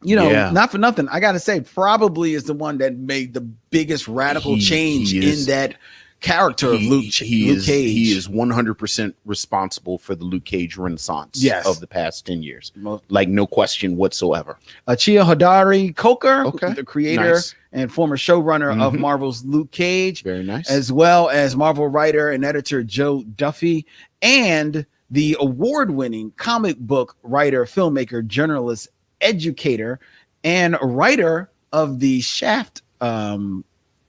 Yeah. not for nothing, I got to say, probably is the one that made the biggest radical change in that character of Luke Cage. He is 100% responsible for the Luke Cage renaissance Yes. of the past 10 years. Like, no question whatsoever. Chia Hodari Coker, Okay. the creator Nice. and former showrunner of Mhm. Marvel's Luke Cage, Very nice. as well as Marvel writer and editor Joe Duffy, and the award-winning comic book writer, filmmaker, journalist, educator, and writer of the Shaft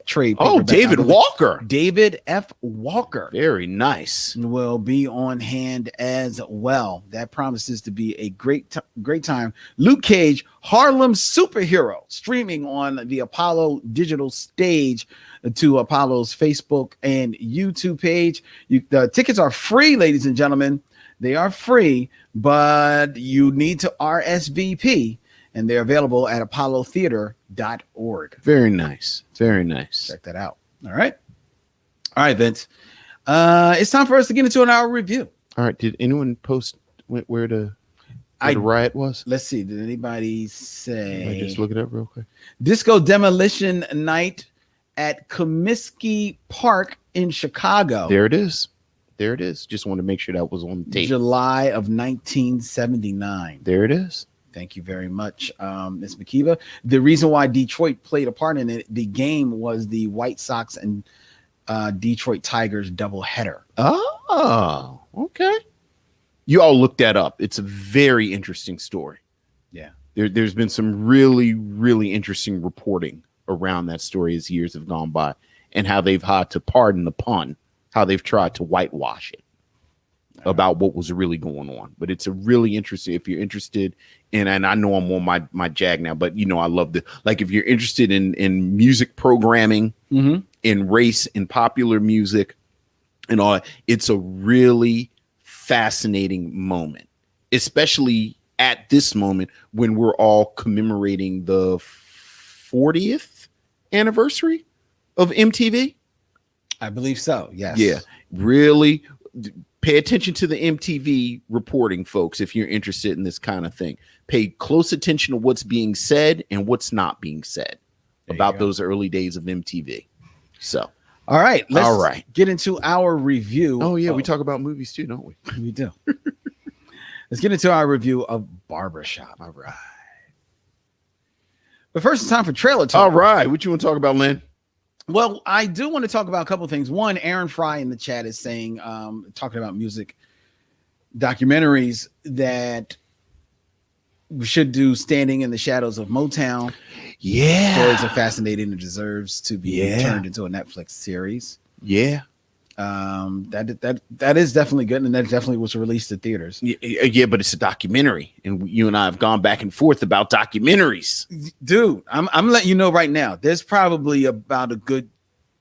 trade. Oh, paperback. David Walker. David F. Walker Very nice. will be on hand as well. That promises to be a great time. Luke Cage, Harlem Superhero, streaming on the Apollo digital stage to Apollo's Facebook and YouTube page. The tickets are free, ladies and gentlemen. They are free, but you need to RSVP, and they're available at apollotheater.org. Very nice. Very nice. Check that out. All right, Vince. It's time for us to get into an hour review. All right. Did anyone post where the riot was? Let's see. Did anybody Let say? me just look it up real quick. Disco Demolition Night at Comiskey Park in Chicago. There it is. There it is. Just want to make sure that was on the tape. July of 1979. There it is. Thank you very much, Ms. McKeeva. The reason why Detroit played a part in it, the game was the White Sox and Detroit Tigers doubleheader. Oh, okay. You all look that up. It's a very interesting story. Yeah. There's been some really, really interesting reporting around that story as years have gone by, and how they've had to, pardon the pun, how they've tried to whitewash it about what was really going on. But it's a really interesting, if you're interested in, and I know I'm on my jag now, but I love if you're interested in music programming, in race, in popular music and all, it's a really fascinating moment, especially at this moment when we're all commemorating the 40th anniversary of MTV. I believe so. Yes. Yeah. Really pay attention to the MTV reporting, folks, if you're interested in this kind of thing. Pay close attention to what's being said and what's not being said about those early days of MTV. So, all right. Let's get get into our review. Oh, yeah. We talk about movies too, don't we? We do. Let's get into our review of Barbershop. All right. But first, it's time for trailer talk. All right. What you want to talk about, Lynn? Well, I do want to talk about a couple of things. One, Aaron Fry in the chat is saying, talking about music documentaries that we should do, Standing in the Shadows of Motown. Yeah. Stories are fascinating and deserves to be Yeah. turned into a Netflix series. Yeah. That is definitely good, and that definitely was released to theaters. Yeah, but it's a documentary, and you and I have gone back and forth about documentaries. Dude, I'm letting you know right now, there's probably about a good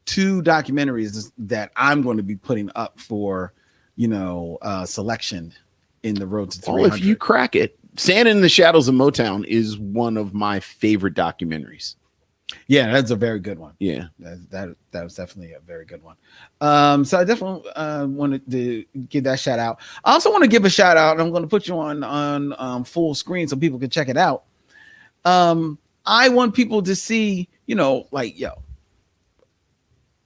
2 documentaries that I'm going to be putting up for, selection in the Road to 300. Well, if you crack it, Standing in the Shadows of Motown is one of my favorite documentaries. Yeah, that's a very good one. Yeah. That was definitely a very good one. So I definitely wanted to give that shout out. I also want to give a shout out, and I'm going to put you on full screen so people can check it out. I want people to see,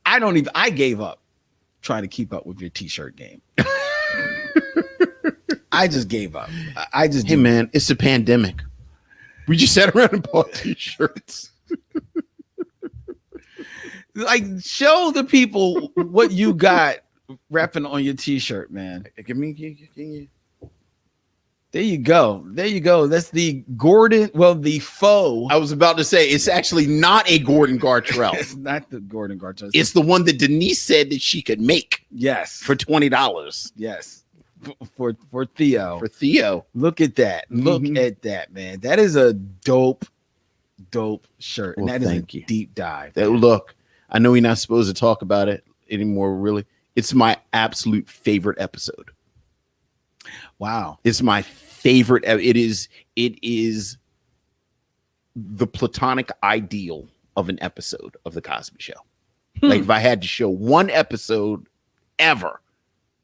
I gave up trying to keep up with your t-shirt game. I just gave up. Hey man, it's a pandemic. We just sat around and bought t-shirts. Like, show the people what you got wrapping on your t-shirt, man. Give me. There you go. There you go. That's the the faux. I was about to say it's actually not a Gordon Gartrell. It's not the Gordon Gartrell. It's the one that Denise said that she could make yes for $20. yes for Theo. For Theo. Look at that. Look at that, man. That is a dope shirt. Well, and that is thank a you. deep dive. Look, I know we're not supposed to talk about it anymore, really. It's my absolute favorite episode. Wow. It's my favorite. It is the platonic ideal of an episode of The Cosby Show. Like if I had to show one episode ever,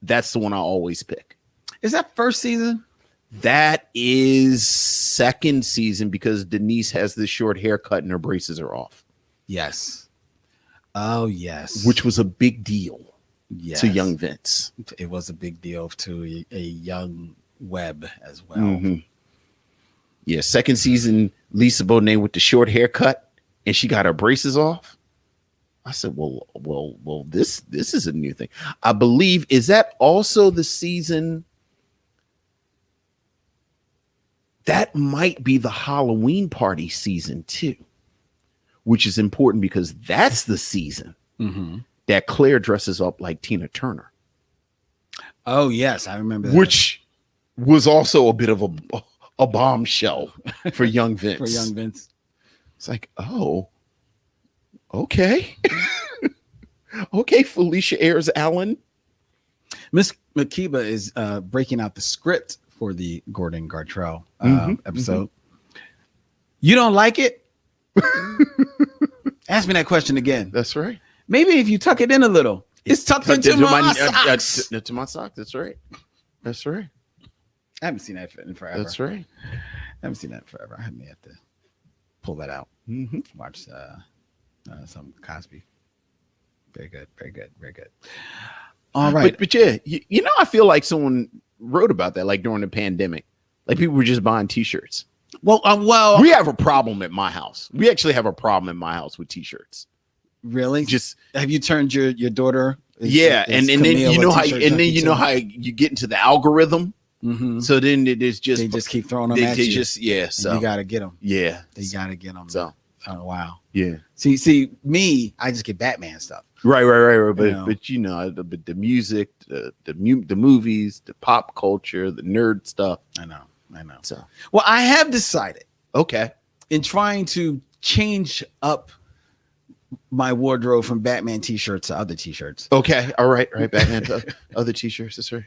that's the one I always pick. Is that first season? That is second season because Denise has this short haircut and her braces are off. Yes. Oh, yes. Which was a big deal yes. to young Vince. It was a big deal to a young Webb as well. Mm-hmm. Yeah, second season, Lisa Bonet with the short haircut and she got her braces off. I said, well, this is a new thing. I believe, is that also the season? That might be the Halloween party season too, which is important because that's the season that Claire dresses up like Tina Turner. Oh, yes. I remember that. Which was also a bit of a bombshell for young Vince. For young Vince. It's like, oh, okay. Okay, Felicia Ayers Allen. Miss Makiba is breaking out the script for the Gordon Gartrell episode. You don't like it? Ask me that question again. That's right. Maybe if you tuck it in a little. It's tucked into my socks. To my socks. That's right. That's right. I haven't seen that in forever. That's right. I haven't seen that in forever. I may have to pull that out. Watch some Cosby. Very good. Very good. Very good. All right. But yeah, you know, I feel like someone wrote about that, like during the pandemic. Like people were just buying T-shirts. Well, we have a problem at my house. We actually have a problem in my house with T-shirts. Really? Just have you turned your daughter? And then you know how you get into the algorithm. So then it is just they just keep throwing them at you. So you gotta get them. Yeah, they gotta get them. So oh wow. Yeah. See me, I just get Batman stuff. Right. But you know, the music, the movies, the pop culture, the nerd stuff. I know. So well, I have decided. Okay. In trying to change up my wardrobe from Batman T-shirts to other T-shirts. Okay. All right. Batman to other T-shirts. That's right.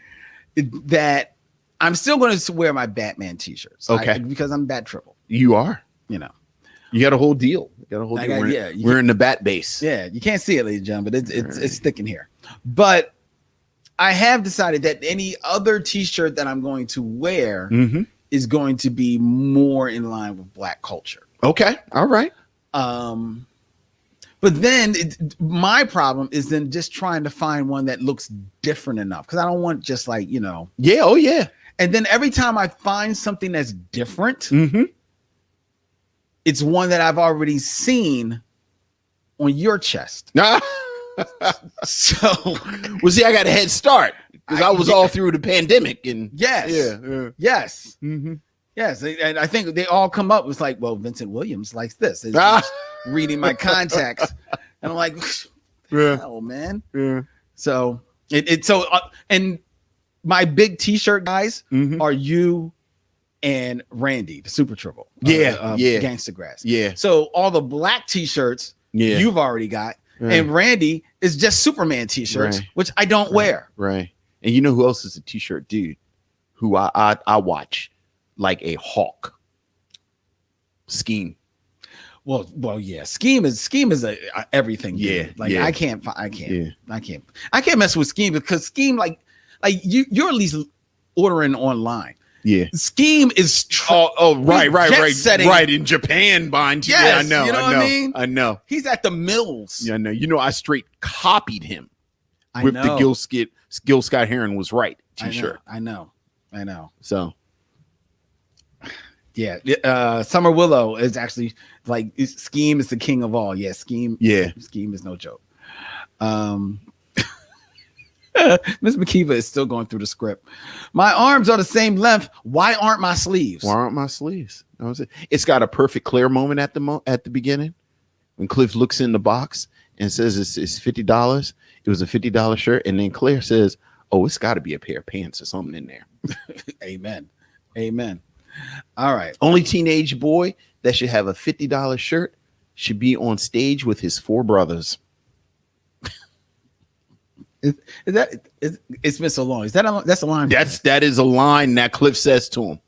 That I'm still going to wear my Batman T-shirts. Okay. Because I'm Bat Triple. You are. You know. You got a whole deal. We're in the bat base. Yeah, you can't see it, ladies and gentlemen, but it's thick in here. But I have decided that any other T-shirt that I'm going to wear is going to be more in line with Black culture. Okay, all right. But then my problem is then just trying to find one that looks different enough because I don't want just like, you know. Yeah. Oh yeah. And then every time I find something that's different. It's one that I've already seen on your chest. So, well, see, I got a head start because I was all through the pandemic, and yes, yes, yes, and I think they all come up with like, well, Vincent Williams likes this. It's reading my contacts, and I'm like, hell, man. Yeah. So and my big T-shirt guys are you. And Randy, the Super Triple. Gangsta Grass. Yeah. So all the Black T-shirts you've already got. And Randy is just Superman T-shirts, which I don't wear. Right. And you know who else is a T-shirt dude who I watch like a hawk? Scheme. Well, yeah. Scheme is a everything. Dude. Like I can't mess with Scheme because Scheme like you're at least ordering online. Yeah, Scheme is right in Japan buying. Yes, I know. You know what I mean? I know. He's at the mills. Yeah, I know. You know, I straight copied him with the Gil Scott Heron was right T-shirt. I know. So, yeah. Summer Willow is actually like Scheme is the king of all. Yeah, Scheme. Yeah, Scheme is no joke. Miss McKeeva is still going through the script. My arms are the same length. Why aren't my sleeves? Why aren't my sleeves? That was it. It's got a perfect Claire moment at the beginning when Cliff looks in the box and says it's $50. It was a $50 shirt, and then Claire says, "Oh, it's got to be a pair of pants or something in there." Amen. Amen. All right. Only teenage boy that should have a $50 shirt should be on stage with his 4 brothers. It's been so long. That's a line? That is a line that Cliff says to him.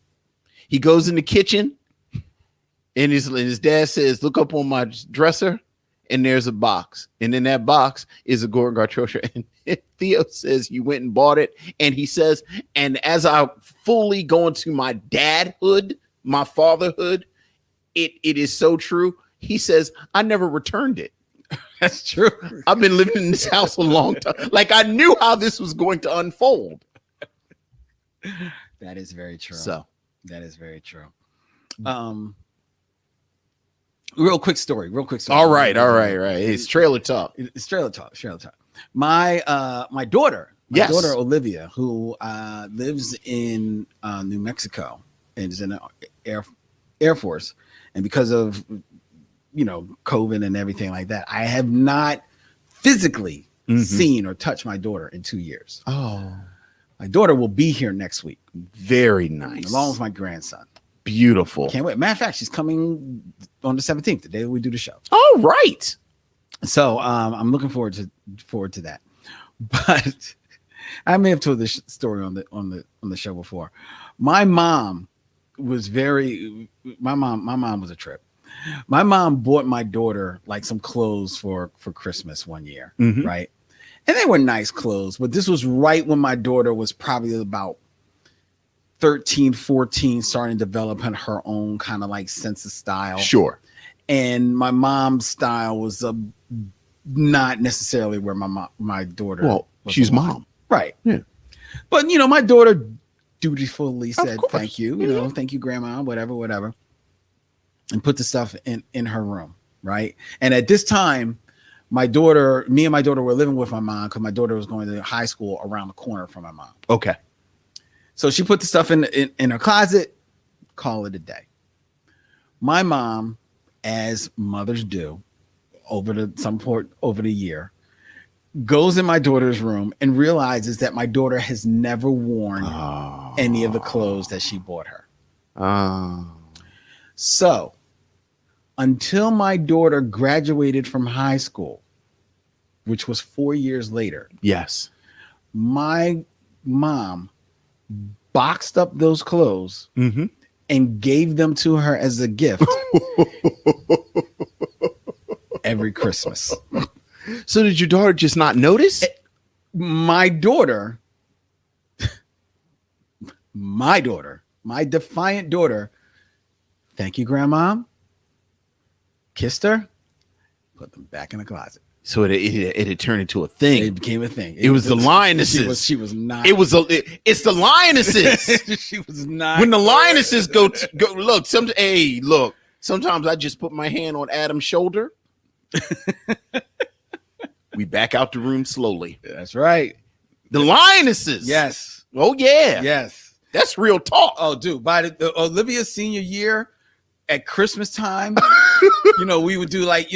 He goes in the kitchen, and his dad says, "Look up on my dresser," and there's a box, and in that box is a Gordon Gartrosha. And Theo says you went and bought it, and he says, "And as I fully go into my dadhood, my fatherhood, it is so true." He says, "I never returned it." That's true. I've been living in this house a long time. Like, I knew how this was going to unfold. That is very true. So that is very true. Real quick story. all right. It's trailer talk. It's trailer talk. My daughter, Yes. daughter Olivia, who lives in New Mexico and is in the Air Force, and because of COVID and everything like that, I have not physically seen or touched my daughter in 2 years. Oh, My daughter will be here next week, very nice. along with my grandson. Beautiful. Can't wait. Matter of fact, she's coming on the 17th, the day we do the show. All right. So I'm looking forward to that. But I may have told this story on the show before. My mom was my mom was a trip. My mom bought my daughter like some clothes for Christmas one year, right? And they were nice clothes, but this was right when my daughter was probably about 13, 14, starting to develop her own kind of like sense of style. Sure. And my mom's style was not necessarily where my daughter. Well, was she's aligned. mom. Right. Yeah. But my daughter dutifully said, course. "Thank you, thank you, grandma, whatever," and put the stuff in her room, right? And at this time, me and my daughter were living with my mom because my daughter was going to high school around the corner from my mom. Okay. So she put the stuff in her closet, call it a day. My mom, as mothers do, over the year, goes in my daughter's room and realizes that my daughter has never worn any of the clothes that she bought her. So until my daughter graduated from high school, which was 4 years later, Yes. my mom boxed up those clothes and gave them to her as a gift every Christmas. So did your daughter just not notice? My daughter, my defiant daughter, thank you, grandma, kissed her, put them back in the closet. So it had turned into a thing. It became a thing. It was the lionesses. She was not. It's the lionesses. She was not. When the lionesses go look. Sometimes I just put my hand on Adam's shoulder. We back out the room slowly. That's right. The lionesses. Yes. Oh yeah. Yes. That's real talk. Oh, dude. By the Olivia's senior year, at Christmas time, we would do like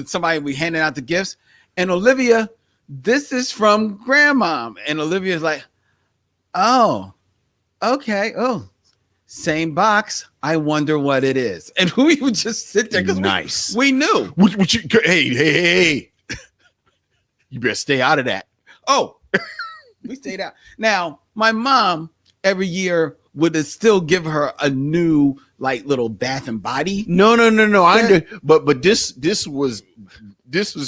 somebody we handing out the gifts, and Olivia, this is from grandma, and Olivia's like, oh, okay, oh, same box. I wonder what it is, and we would just sit there because nice. We knew. Hey, you better stay out of that. Oh, we stayed out. Now, my mom every year would still give her a new like little Bath and Body. No. I but this was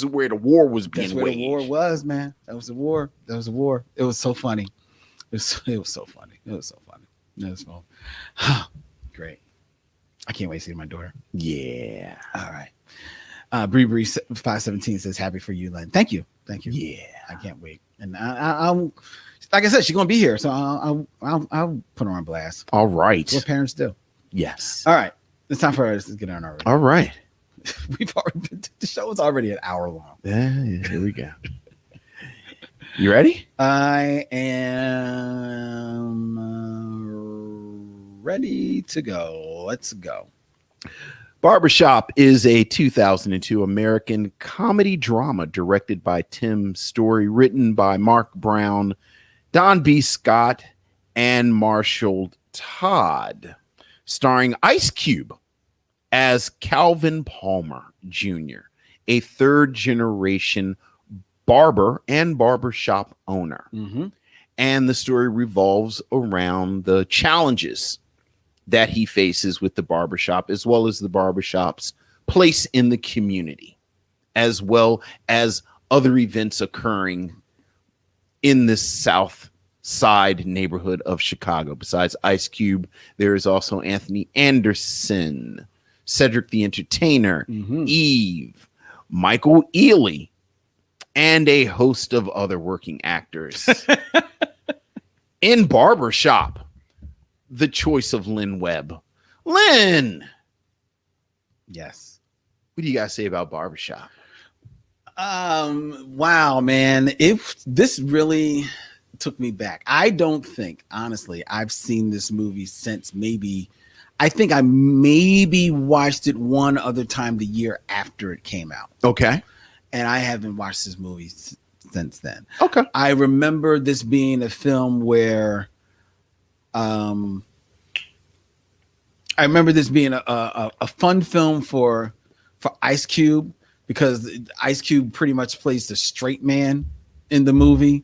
where the war was being That's where waged. the war was, man. That was the war. It was so funny. It was so funny. Great. I can't wait to see my daughter. Yeah. All right. Bree 517 says, "Happy for you, Len." Thank you. Yeah. I can't wait. And I'll like I said, she's gonna be here, so I'll put her on blast. All right. What parents do. Yes. All right. It's time for us to get on already. All right. The show is already an hour long. Yeah, here we go. You ready? I am ready to go. Let's go. Barbershop is a 2002 American comedy drama directed by Tim Story, written by Mark Brown, Don B. Scott, and Marshall Todd, starring Ice Cube as Calvin Palmer Jr., a third-generation barber and barbershop owner. Mm-hmm. And the story revolves around the challenges that he faces with the barbershop, as well as the barbershop's place in the community, as well as other events occurring in this South Side neighborhood of Chicago. Besides Ice Cube, there is also Anthony Anderson, Cedric the Entertainer, Eve, Michael Ealy, and a host of other working actors. In Barbershop, the choice of Lynn Webb. Lynn, Yes. what do you guys say about Barbershop? Wow, man. This really took me back. I don't think, honestly, I've seen this movie since I think I maybe watched it one other time the year after it came out. Okay. And I haven't watched this movie since then. Okay. I remember this being a film where I remember this being a fun film for Ice Cube, because Ice Cube pretty much plays the straight man in the movie.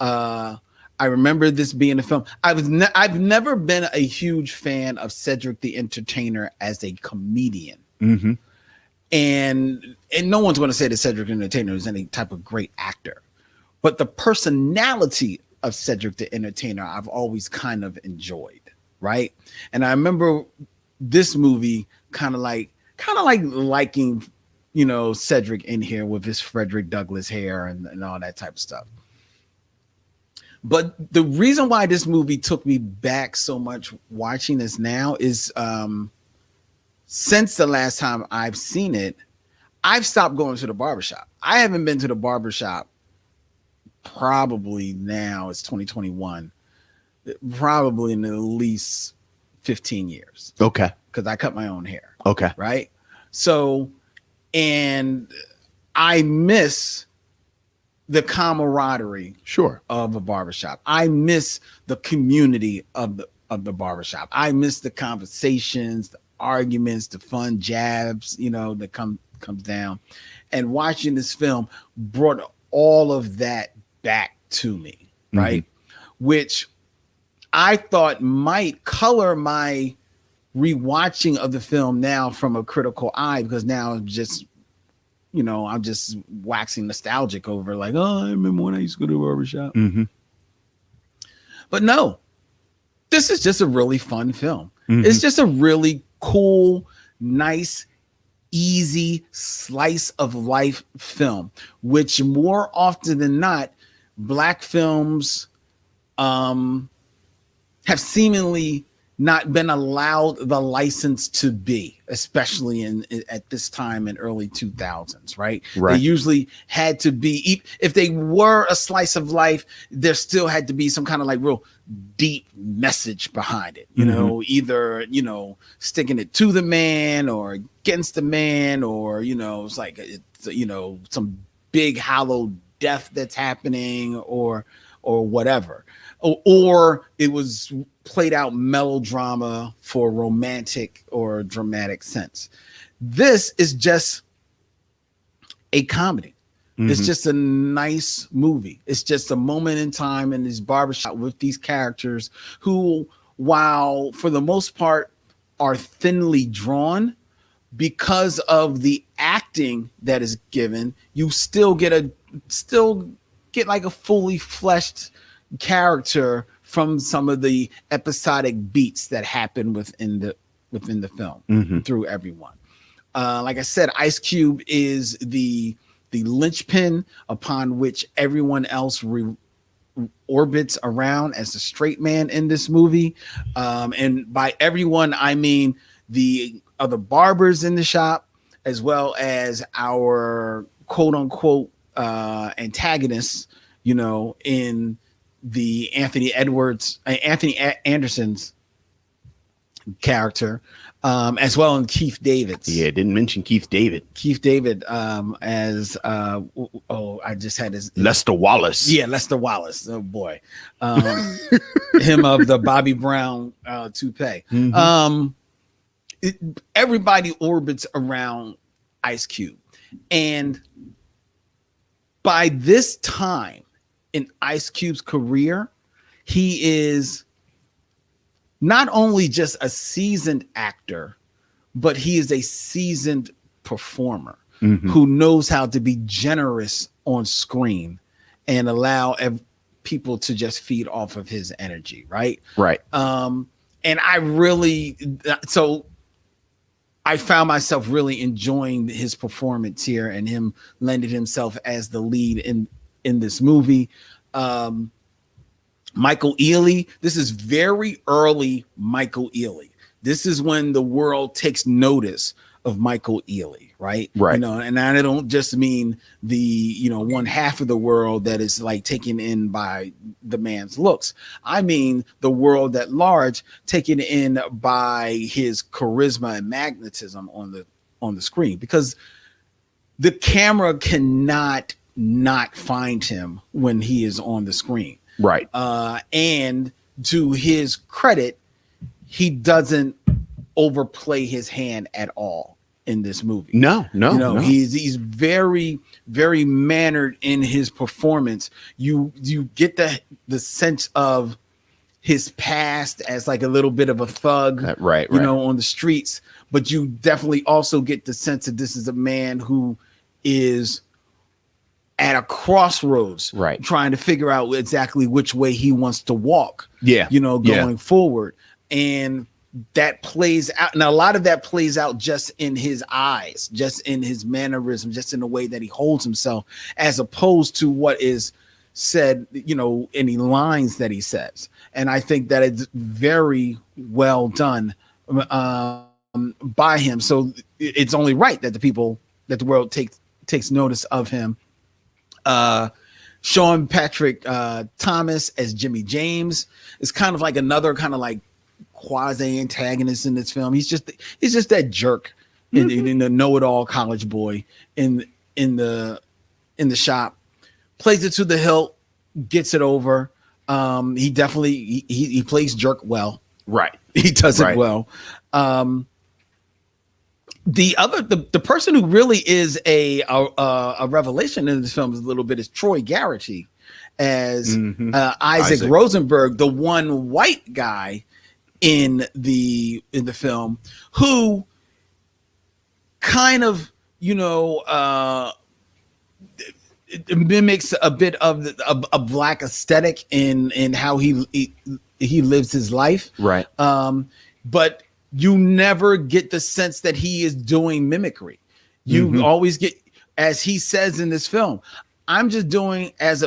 I remember this being a film. I've never been a huge fan of Cedric the Entertainer as a comedian. Mm-hmm. And no one's going to say that Cedric the Entertainer is any type of great actor, but the personality of Cedric the Entertainer I've always kind of enjoyed, right? And I remember this movie kind of like liking, Cedric in here with his Frederick Douglass hair and all that type of stuff. But the reason why this movie took me back so much watching this now is since the last time I've seen it, I've stopped going to the barbershop. I haven't been to the barbershop probably, now it's 2021, probably in at least 15 years. Okay. Because I cut my own hair. Okay. Right. So, and I miss the camaraderie of a barbershop. I miss the community of the barbershop. I miss the conversations, the arguments, the fun jabs, that comes down. And watching this film brought all of that back to me, right? Which I thought might color my rewatching of the film now from a critical eye, because now I'm just waxing nostalgic over like, oh, I remember when I used to go to a barbershop. Mm-hmm. But no, this is just a really fun film. Mm-hmm. It's just a really cool, nice, easy slice of life film, which more often than not, Black films have seemingly not been allowed the license to be, especially at this time in early 2000s, right? They usually had to be, if they were a slice of life, there still had to be some kind of like real deep message behind it, either, sticking it to the man or against the man, or, it's like, some big hollow death that's happening or whatever. Or it was played out melodrama for romantic or dramatic sense. This is just a comedy. Mm-hmm. It's just a nice movie. It's just a moment in time in this barbershop with these characters who, while for the most part are thinly drawn, because of the acting that is given, you still get like a fully fleshed character from some of the episodic beats that happen within the film through everyone. Like I said, Ice Cube is the linchpin upon which everyone else orbits around as the straight man in this movie. And by everyone, I mean the other barbers in the shop, as well as our quote unquote antagonists, in the Anthony Anderson's character, as well in Keith David's. Yeah, didn't mention Keith David. Keith David as I just had his Lester Wallace. Yeah, Lester Wallace. Oh boy, him of the Bobby Brown toupee. Everybody orbits around Ice Cube, and by this time in Ice Cube's career, he is not only just a seasoned actor, but he is a seasoned performer who knows how to be generous on screen and allow people to just feed off of his energy, right? Right. And I found myself really enjoying his performance here and him lending himself as the lead in this movie. Michael Ealy, this is very early Michael Ealy. This is when the world takes notice of Michael Ealy, right? Right. And I don't just mean the, one half of the world that is like taken in by the man's looks. I mean the world at large taken in by his charisma and magnetism on the screen, because the camera cannot not find him when he is on the screen. Right. And to his credit, he doesn't overplay his hand at all in this movie. No. He's very, very mannered in his performance. You get the sense of his past as like a little bit of a thug, right. On the streets, but you definitely also get the sense that this is a man who is at a crossroads, right, trying to figure out exactly which way he wants to walk, going forward. And that plays out, and a lot of that plays out just in his eyes, just in his mannerism, just in the way that he holds himself, as opposed to what is said, any lines that he says. And I think that it's very well done by him. So it's only right that the world takes notice of him. Sean Patrick Thomas as Jimmy James is kind of like another kind of like quasi antagonist in this film. He's just that jerk in the know-it-all college boy in the shop. Plays it to the hilt, gets it over. He definitely he plays jerk well. Right. He does it well. The person who really is a revelation in this film is a little bit is Troy Garrity as Isaac Rosenberg, the one white guy in the film, who kind of it mimics a bit of a black aesthetic in how he lives his life, right? But you never get the sense that he is doing mimicry. You always get, as he says in this film, I'm just doing as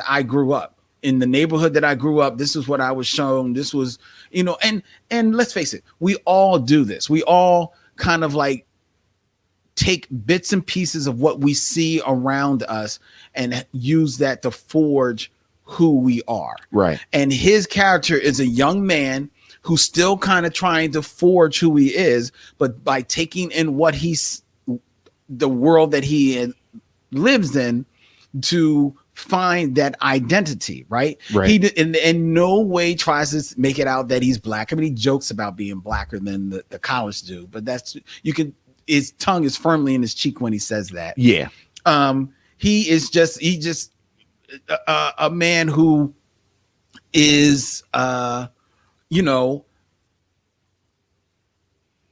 I grew up in the neighborhood that I grew up. This is what I was shown. This was, and let's face it, we all do this. We all kind of like take bits and pieces of what we see around us and use that to forge who we are. Right. And his character is a young man who's still kind of trying to forge who he is, but by taking in the world that he lives in to find that identity, right? Right. He in no way tries to make it out that he's black. I mean, he jokes about being blacker than the college dude, but his tongue is firmly in his cheek when he says that. Yeah. He just a man who is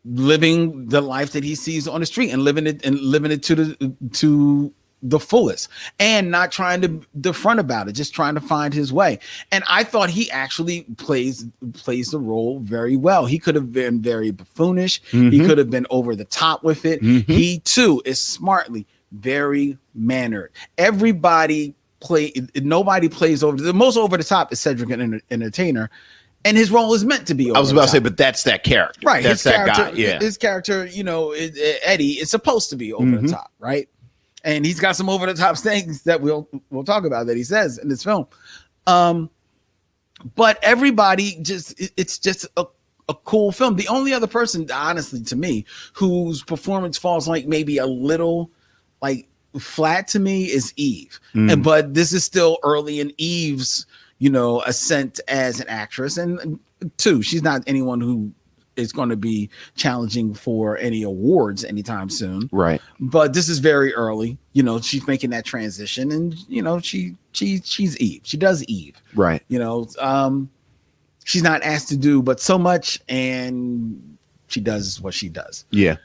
living the life that he sees on the street and living it to the fullest, and not trying to defront about it, just trying to find his way. And I thought he actually plays the role very well. He could have been very buffoonish. He could have been over the top with it. He too is smartly very mannered. Nobody plays over the most over the top is Cedric an Entertainer. And his role is meant to be over. I was about to say, but that's that character. Right. That's that guy. Yeah. His character, Eddie, is supposed to be over the top, right? and he's got some over the top things that we'll talk about that he says in this film. But everybody it's just a cool film. The only other person, honestly, to me, whose performance falls like maybe a little like flat to me is Eve. But this is still early in Eve's, ascent as an actress. And two, she's not anyone who is going to be challenging for any awards anytime soon. Right. But this is very early. She's making that transition, and she's Eve. She does Eve. Right. She's not asked to do but so much, and she does what she does. Yeah.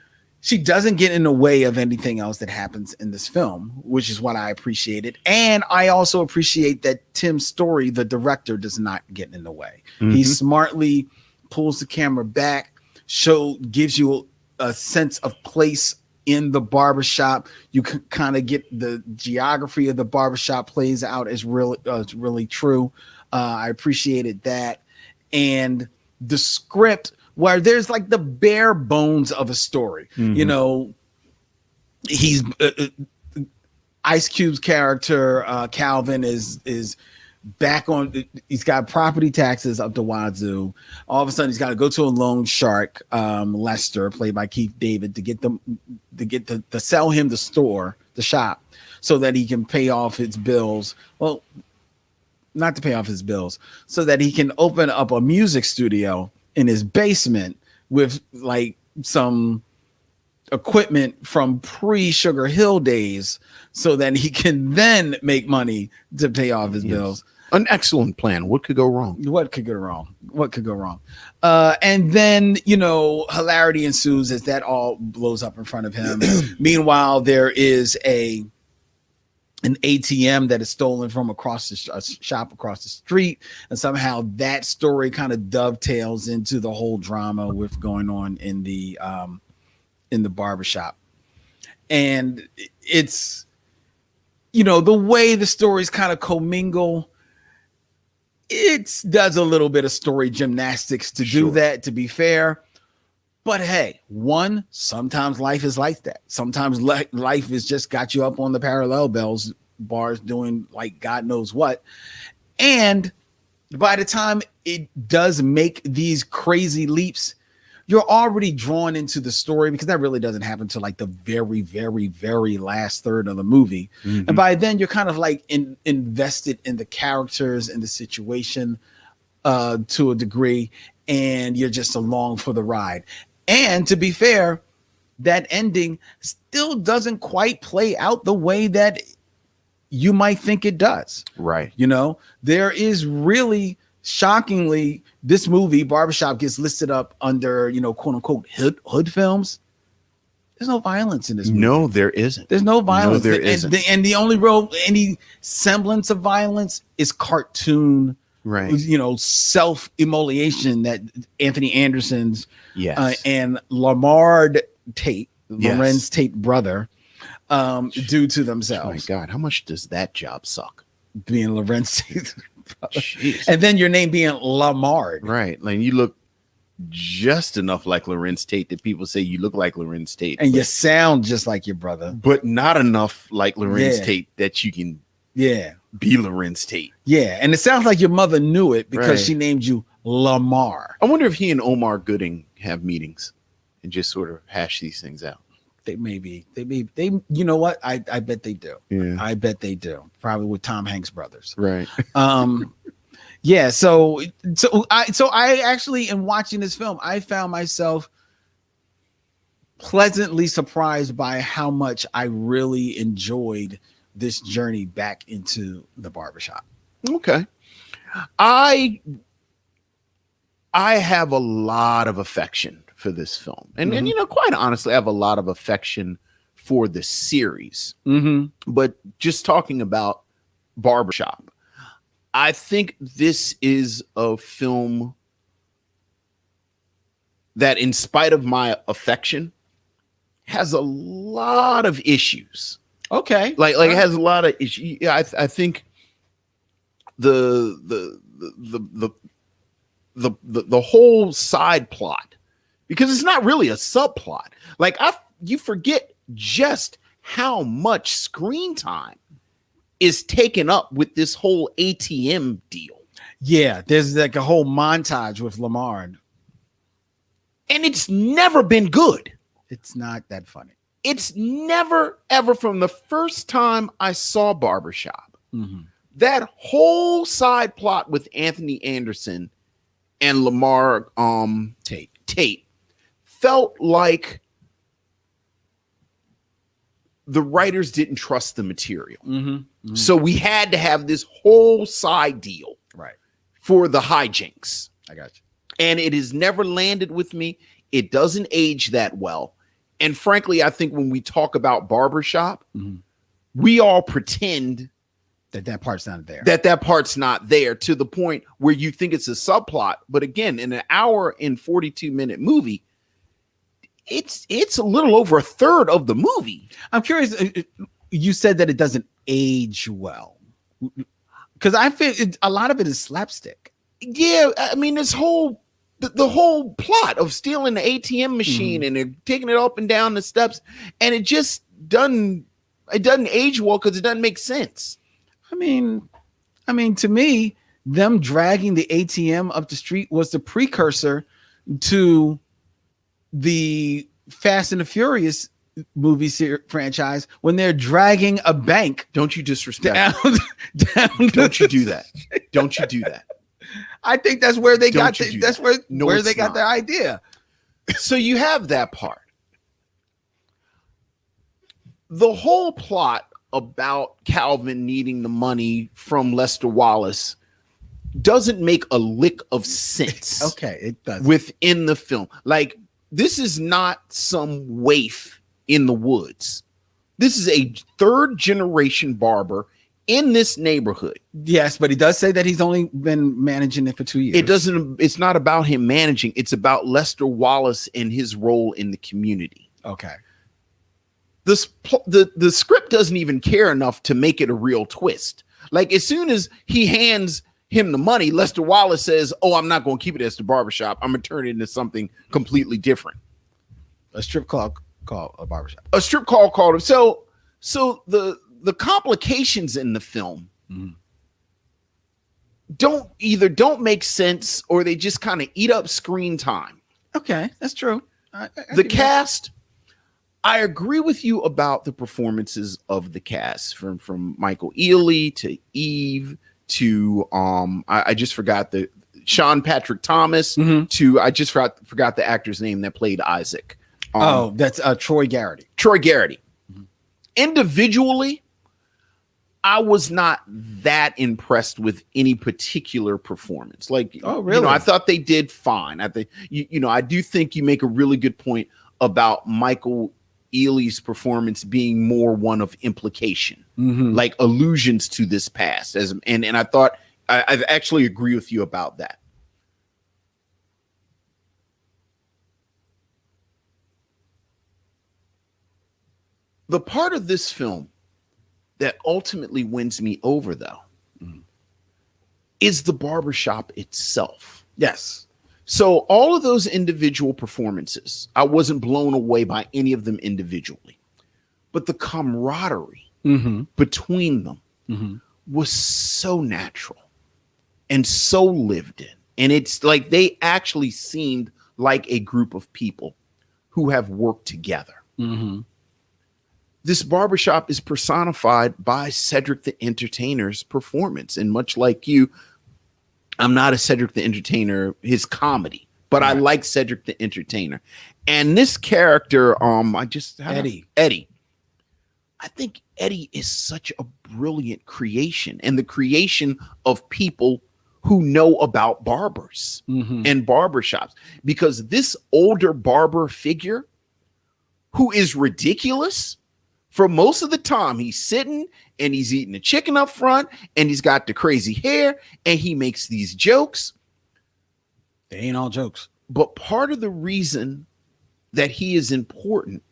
She doesn't get in the way of anything else that happens in this film, which is what I appreciated. And I also appreciate that Tim Story, the director, does not get in the way. He smartly pulls the camera back, gives you a sense of place in the barbershop. You can kind of get the geography of the barbershop plays out as really true. I appreciated that. And the script, where there's like the bare bones of a story. He's Ice Cube's character, Calvin, is back on. He's got property taxes up to wazoo. All of a sudden, he's got to go to a loan shark, Lester, played by Keith David, to sell him the shop, so that he can pay off his bills. Well, not to pay off his bills, so that he can open up a music studio in his basement with like some equipment from pre-Sugar Hill days, so that he can then make money to pay off his bills. An excellent plan. What could go wrong? What could go wrong? And then, hilarity ensues as that all blows up in front of him. Meanwhile, there is an ATM that is stolen from a shop across the street, and somehow that story kind of dovetails into the whole drama with going on in the barbershop. And it's, the way the stories kind of commingle, it does a little bit of story gymnastics to do that, to be fair. But hey, sometimes life is like that. Sometimes life has just got you up on the parallel bars doing like God knows what. And by the time it does make these crazy leaps, you're already drawn into the story, because that really doesn't happen till like the very, very, very last third of the movie. And by then you're kind of like invested in the characters and the situation to a degree, and you're just along for the ride. And to be fair, that ending still doesn't quite play out the way that you might think it does. Right. There is really, shockingly, this movie, Barbershop, gets listed up under, quote unquote, hood films. There's no violence in this movie. No, there isn't. There's no violence. No, there isn't. And the only any semblance of violence is cartoon, right? Self-immolation that Anthony Anderson's and Lorenz Tate brother do to themselves. Oh my God, how much does that job suck? Being Lorenz Tate, and then your name being Lamard, right? Like, you look just enough like Lorenz Tate that people say you look like Lorenz Tate, and you sound just like your brother, but not enough like Lorenz Tate that you can be Lorenz Tate. Yeah, and it sounds like your mother knew it because she named you Lamar. I wonder if he and Omar Gooding have meetings and just sort of hash these things out. They you know what? I bet they do. Yeah. I bet they do. Probably with Tom Hanks brothers. Right. Yeah. So I actually, in watching this film, I found myself pleasantly surprised by how much I really enjoyed this journey back into the barbershop. Okay. I have a lot of affection for this film. And quite honestly, I have a lot of affection for the series. But just talking about Barbershop, I think this is a film that, in spite of my affection, has a lot of issues. Okay. Like it has a lot of issues. Yeah, I think the whole side plot, because it's not really a subplot. Like, you forget just how much screen time is taken up with this whole ATM deal. Yeah, there's like a whole montage with Lamar. And it's never been good. It's not that funny. It's never, ever, from the first time I saw Barbershop, that whole side plot with Anthony Anderson and Lamar Tate felt like the writers didn't trust the material. So we had to have this whole side deal for the hijinks. I got you. And it has never landed with me. It doesn't age that well. And frankly, I think when we talk about Barbershop, we all pretend that part's not there. That part's not there, to the point where you think it's a subplot. But again, in an hour and 42-minute movie, it's a little over a third of the movie. I'm curious. You said that it doesn't age well, because I feel a lot of it is slapstick. Yeah, I mean, this whole the whole plot of stealing the ATM machine and they're taking it up and down the steps, and it just doesn't age well because it doesn't make sense. I mean, to me, them dragging the ATM up the street was the precursor to the Fast and the Furious movie franchise, when they're dragging a bank. Don't you disrespect down Don't you do that. Don't you do that. I think that's where they got No, where it's they got not. their idea. So you have that part. The whole plot about Calvin needing the money from Lester Wallace doesn't make a lick of sense. Okay, it does. Within the film. Like, this is not some waif in the woods. This is a third generation barber in this neighborhood. Yes, but he does say that he's only been managing it for 2 years. It's not about him managing. It's about Lester Wallace and his role in the community. Okay. The script doesn't even care enough to make it a real twist. Like, as soon as he hands him the money, Lester Wallace says, "Oh, I'm not going to keep it as the barbershop. I'm going to turn it into something completely different." A strip call a barbershop. A strip call called him. So the complications in the film don't make sense, or they just kind of eat up screen time. Okay, that's true. The cast, I agree with you about the performances of the cast, from Michael Ealy to Eve to I just forgot the Sean Patrick Thomas to I just forgot the actor's name that played Isaac. That's Troy Garrity. Troy Garrity. Individually, I was not that impressed with any particular performance. Like, oh, really? I thought they did fine. I think I do think you make a really good point about Michael Ealy's performance being more one of implication, like allusions to this past. And I thought I actually agree with you about that. The part of this film that ultimately wins me over, though, is the barbershop itself. Yes. So all of those individual performances, I wasn't blown away by any of them individually, but the camaraderie between them was so natural and so lived in. And it's like they actually seemed like a group of people who have worked together. This barbershop is personified by Cedric the Entertainer's performance. And much like you, I'm not a Cedric the Entertainer, his comedy, but I like Cedric the Entertainer. And this character, Eddie. I think Eddie is such a brilliant creation, and the creation of people who know about barbers and barbershops, because this older barber figure who is ridiculous for most of the time, he's sitting and he's eating a chicken up front and he's got the crazy hair and he makes these jokes. They ain't all jokes. But part of the reason that he is important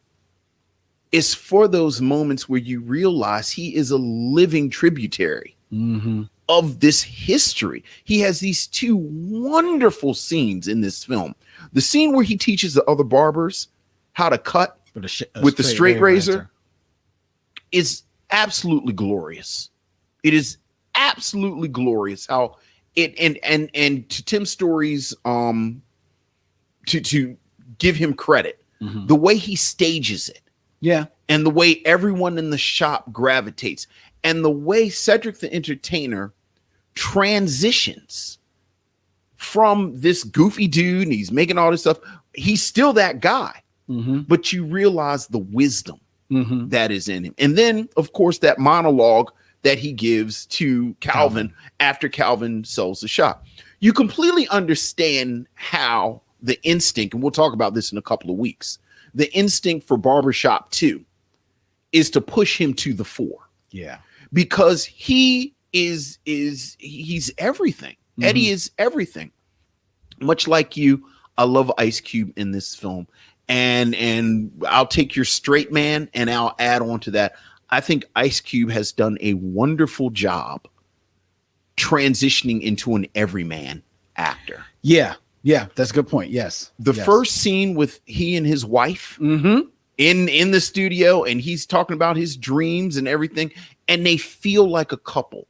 is for those moments where you realize he is a living tributary of this history. He has these two wonderful scenes in this film. The scene where he teaches the other barbers how to cut with the straight razor. is absolutely glorious. It is absolutely glorious how it and to Tim Story's to give him credit, the way he stages it. Yeah. And the way everyone in the shop gravitates, and the way Cedric the Entertainer transitions from this goofy dude, and he's making all this stuff. He's still that guy, but you realize the wisdom that is in him. And then, of course, that monologue that he gives to Calvin after Calvin sells the shop. You completely understand how the instinct, and we'll talk about this in a couple of weeks, the instinct for Barbershop 2 is to push him to the fore. Yeah. Because he's everything. Eddie is everything. Much like you, I love Ice Cube in this film. And I'll take your straight man and I'll add on to that. I think Ice Cube has done a wonderful job transitioning into an everyman actor. Yeah. Yeah. That's a good point. Yes. The first scene with he and his wife in the studio, and he's talking about his dreams and everything, and they feel like a couple,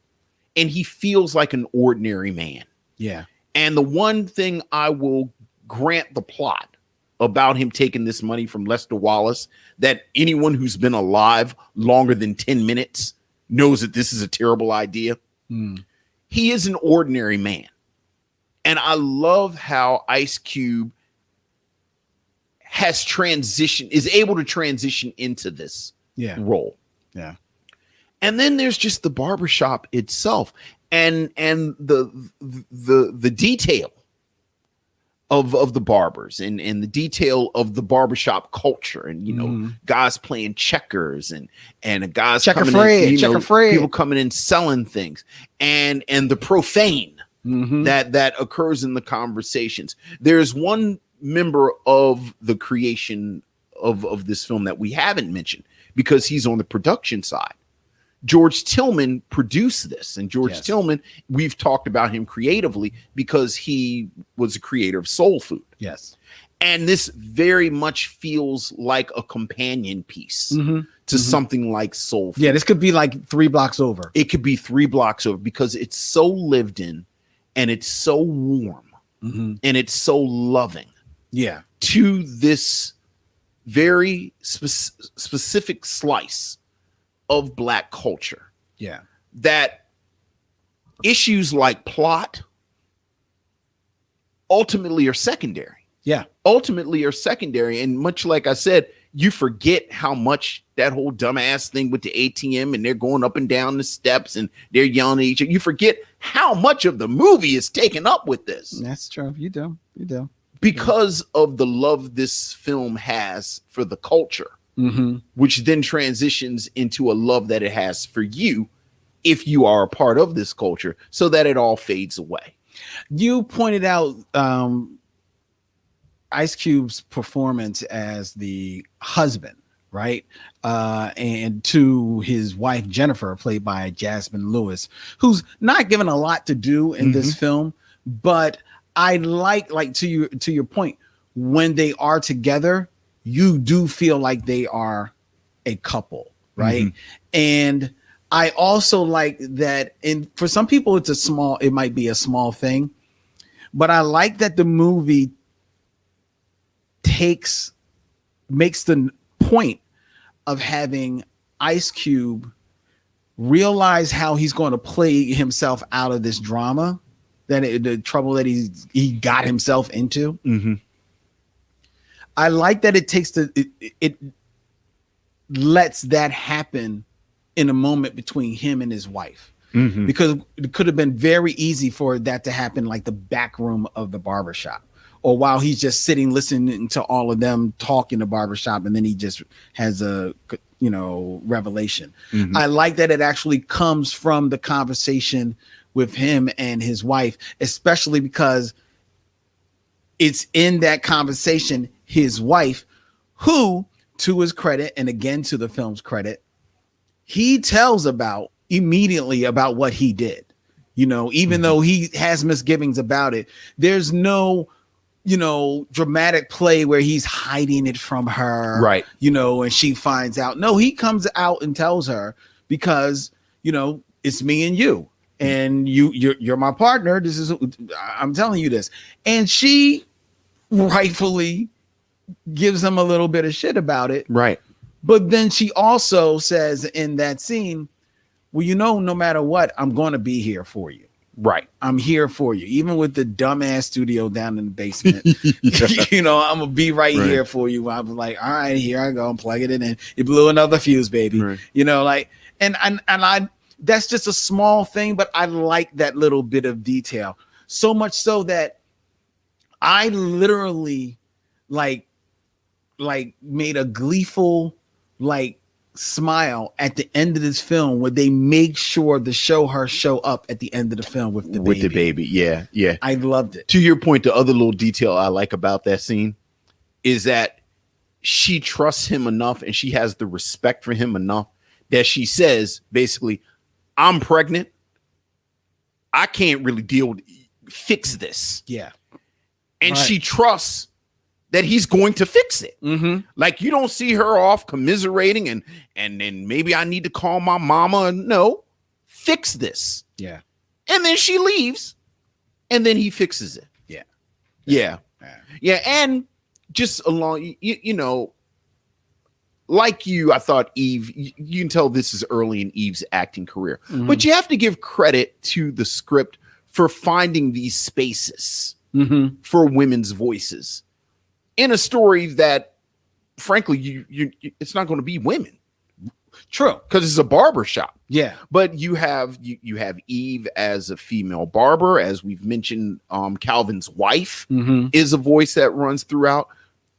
and he feels like an ordinary man. Yeah. And the one thing I will grant the plot about him taking this money from Lester Wallace, that anyone who's been alive longer than 10 minutes knows that this is a terrible idea. He is an ordinary man. And I love how Ice Cube is able to transition into this role. Yeah. And then there's just the barbershop itself and the detail of the barbers and the detail of the barbershop culture, and you know, guys playing checkers and guys coming in, people coming in selling things, and the profane that occurs in the conversations. There's one member of the creation of this film that we haven't mentioned because he's on the production side. George Tillman produced this, and George Tillman, we've talked about him creatively because he was a creator of Soul Food. Yes. And this very much feels like a companion piece to something like Soul Food. Yeah, this could be like 3 blocks over. It could be 3 blocks over because it's so lived in and it's so warm and it's so loving. Yeah. To this very specific slice of Black culture. Yeah. That issues like plot ultimately are secondary. Yeah. Ultimately are secondary. And much like I said, you forget how much that whole dumbass thing with the ATM and they're going up and down the steps and they're yelling at each other. You forget how much of the movie is taken up with this. That's true. You do. Because of the love this film has for the culture, which then transitions into a love that it has for you if you are a part of this culture, so that it all fades away. You pointed out Ice Cube's performance as the husband, right? And to his wife, Jennifer, played by Jasmine Lewis, who's not given a lot to do in this film, but I like to your point, when they are together, you do feel like they are a couple, right? And I also like that, and for some people it might be a small thing, but I like that the movie makes the point of having Ice Cube realize how he's going to play himself out of this drama, the trouble that he got himself into. I like that it lets that happen in a moment between him and his wife, because it could have been very easy for that to happen like the back room of the barbershop, or while he's just sitting listening to all of them talk in the barbershop, and then he just has a revelation. I like that it actually comes from the conversation with him and his wife, especially because it's in that conversation his wife, who, to his credit, and again to the film's credit, he tells immediately about what he did. Even though he has misgivings about it, there's no dramatic play where he's hiding it from her, Right. And she finds out. No, he comes out and tells her because, it's me and you. And you're my partner. I'm telling you this. And she rightfully gives him a little bit of shit about it. Right. But then she also says in that scene, well, no matter what, I'm going to be here for you. Right. I'm here for you. Even with the dumbass studio down in the basement, I'm going to be right here for you. I'm like, all right, here I go. I'm plugging it in. You blew another fuse, baby. Right. And I that's just a small thing, but I like that little bit of detail. So much so that I literally like made a gleeful smile at the end of this film where they make sure to show her show up at the end of the film with the baby. Yeah. I loved it. To your point, the other little detail I like about that scene is that she trusts him enough and she has the respect for him enough that she says, basically, I'm pregnant. I can't really fix this. Yeah. And she trusts that he's going to fix it. Mm-hmm. Like, you don't see her off commiserating and then maybe I need to call my mama. No, fix this. Yeah. And then she leaves and then he fixes it. Yeah. And just along, like I thought Eve, you can tell this is early in Eve's acting career, but you have to give credit to the script for finding these spaces for women's voices in a story that, frankly, you it's not going to be women. True, because it's a barbershop. Yeah, but you have Eve as a female barber, as we've mentioned. Calvin's wife is a voice that runs throughout.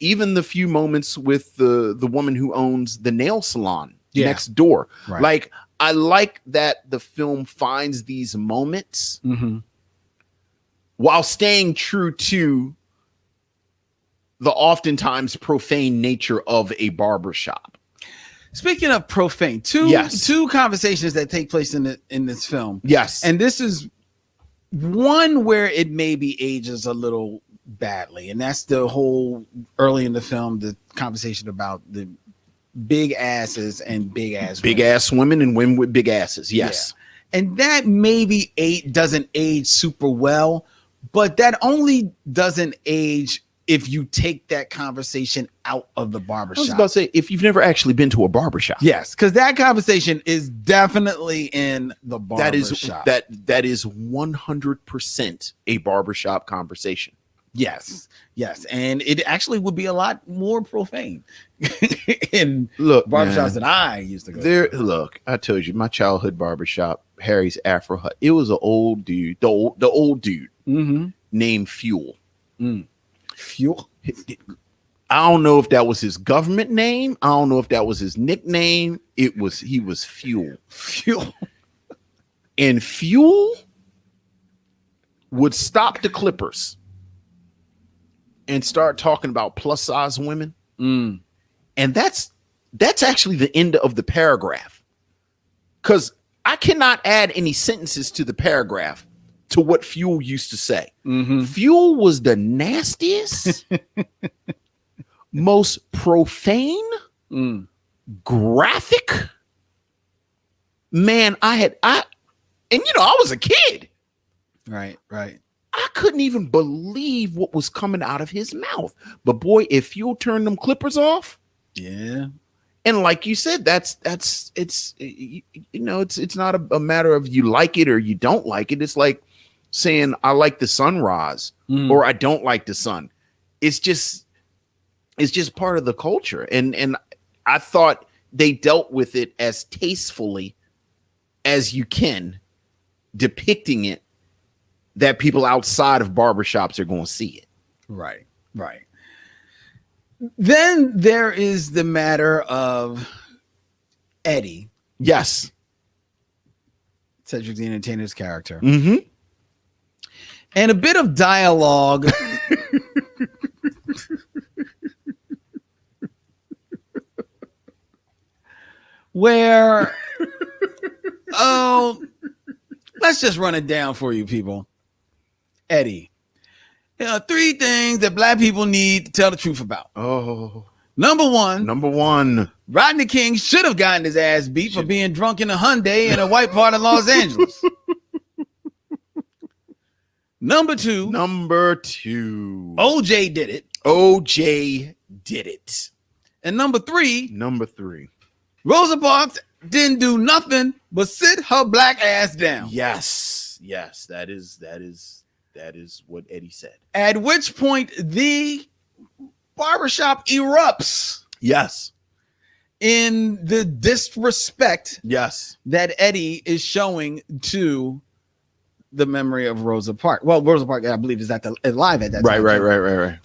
Even the few moments with the woman who owns the nail salon next door. Right. Like, I like that the film finds these moments while staying true to the oftentimes profane nature of a barbershop. Speaking of profane, two conversations that take place in this film. Yes. And this is one where it maybe ages a little badly, and that's the whole early in the film, the conversation about the big asses and big ass women and women with big asses. Yes. Yeah. And that maybe doesn't age super well, but that only doesn't age if you take that conversation out of the barbershop. I was about to say, if you've never actually been to a barbershop. Yes, because that conversation is definitely in the barbershop. That is 100% a barbershop conversation. Yes. And it actually would be a lot more profane in barbershops than I used to go to. Look, I told you, my childhood barbershop, Harry's Afro Hut, it was an old dude, the old dude named Fuel. Fuel? I don't know if that was his government name. I don't know if that was his nickname. He was Fuel. And Fuel would stop the clippers and start talking about plus size women. And that's actually the end of the paragraph, because I cannot add any sentences to the paragraph to what Fuel used to say. Fuel was the nastiest, most profane, graphic man I was a kid. Right. I couldn't even believe what was coming out of his mouth. But boy, if Fuel turned them clippers off, and like you said, it's not a matter of you like it or you don't like it. It's like saying I like the sunrise or I don't like the sun. It's just part of the culture, and I thought they dealt with it as tastefully as you can, depicting it that people outside of barbershops are going to see it. Right. Then there is the matter of Eddie. Yes. Cedric the Entertainer's character. And a bit of dialogue where, let's just run it down for you people. Eddie. 3 things that black people need to tell the truth about. Oh, Number one, Rodney King should have gotten his ass beat for being drunk in a Hyundai in a white part of Los Angeles. Number two, OJ did it. OJ did it. And number three, Rosa Parks didn't do nothing but sit her black ass down. Yes, that is what Eddie said. At which point the barbershop erupts. Yes. In the disrespect that Eddie is showing to the memory of Rosa Parks. Well, Rosa Parks, I believe, is alive at that time. Right.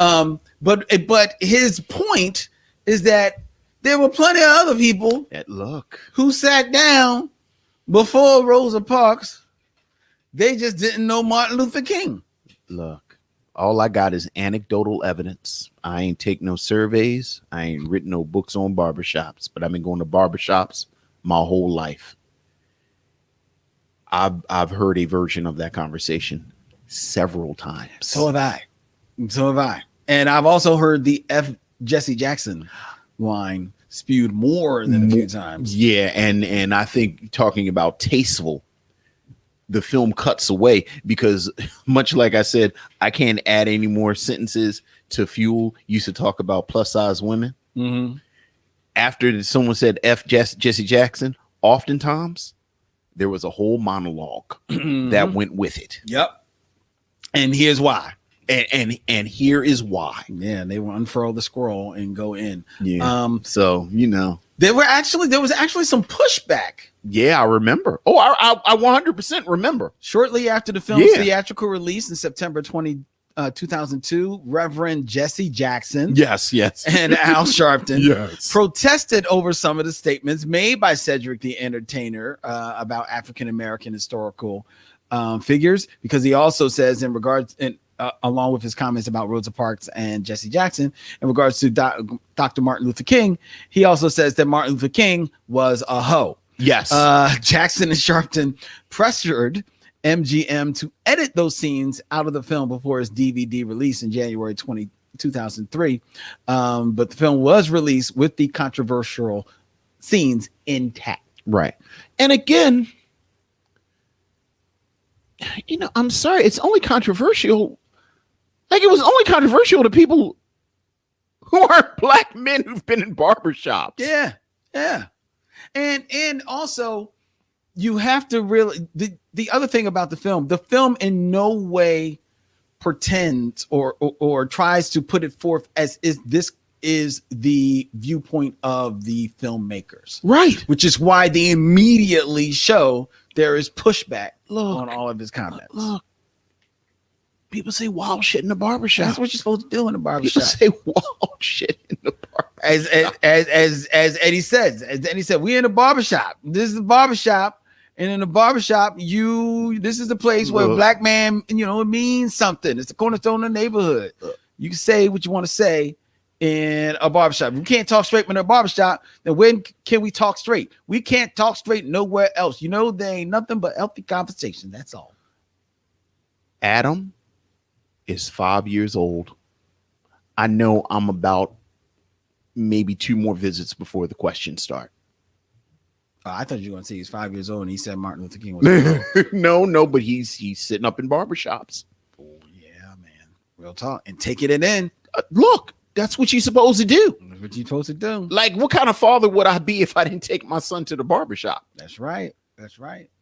But his point is that there were plenty of other people who sat down before Rosa Parks. They just didn't know Martin Luther King. Look, all I got is anecdotal evidence. I ain't take no surveys. I ain't written no books on barbershops, but I've been going to barbershops my whole life. I've heard a version of that conversation several times. So have I. And I've also heard the F. Jesse Jackson line spewed more than a few times. Yeah, and I think talking about tasteful, the film cuts away because, much like I said, I can't add any more sentences to Fuel. Used to talk about plus size women. Mm-hmm. After someone said F. Jesse Jackson, oftentimes there was a whole monologue that went with it. Yep. And here's why. And here is why. Yeah, they will unfurl the scroll and go in. Yeah. So there was actually some pushback. Yeah, I remember. Oh, I 100% remember. Shortly after the film's theatrical release in September 2002, Reverend Jesse Jackson, and Al Sharpton, protested over some of the statements made by Cedric the Entertainer about African American historical figures, because he also says along with his comments about Rosa Parks and Jesse Jackson, in regards to Dr. Martin Luther King, he also says that Martin Luther King was a hoe. Yes. Jackson and Sharpton pressured MGM to edit those scenes out of the film before its DVD release in January 2003. But the film was released with the controversial scenes intact. Right. And again, I'm sorry, it's only controversial. Like, it was only controversial to people who aren't black men who've been in barbershops. Yeah. And also, you have to really, the other thing about the film in no way pretends or tries to put it forth as this is the viewpoint of the filmmakers. Right. Which is why they immediately show there is pushback on all of his comments. Look, people say wild shit in the barbershop. That's what you're supposed to do in the barbershop. People say wild shit in the barbershop. As Eddie says, we in the barbershop. This is the barbershop. And in the barbershop, this is the place where a black man, it means something. It's the cornerstone of the neighborhood. You can say what you want to say in a barbershop. If we can't talk straight in a barbershop, then when can we talk straight? We can't talk straight nowhere else. There ain't nothing but healthy conversation. That's all. Adam is 5 years old. I know I'm about maybe 2 more visits before the questions start. I thought you were going to say he's 5 years old and he said Martin Luther King was No, but he's sitting up in barbershops. Oh, yeah, man. Real talk. And taking it in. Look, that's what you're supposed to do. That's what you're supposed to do. Like, what kind of father would I be if I didn't take my son to the barbershop? That's right.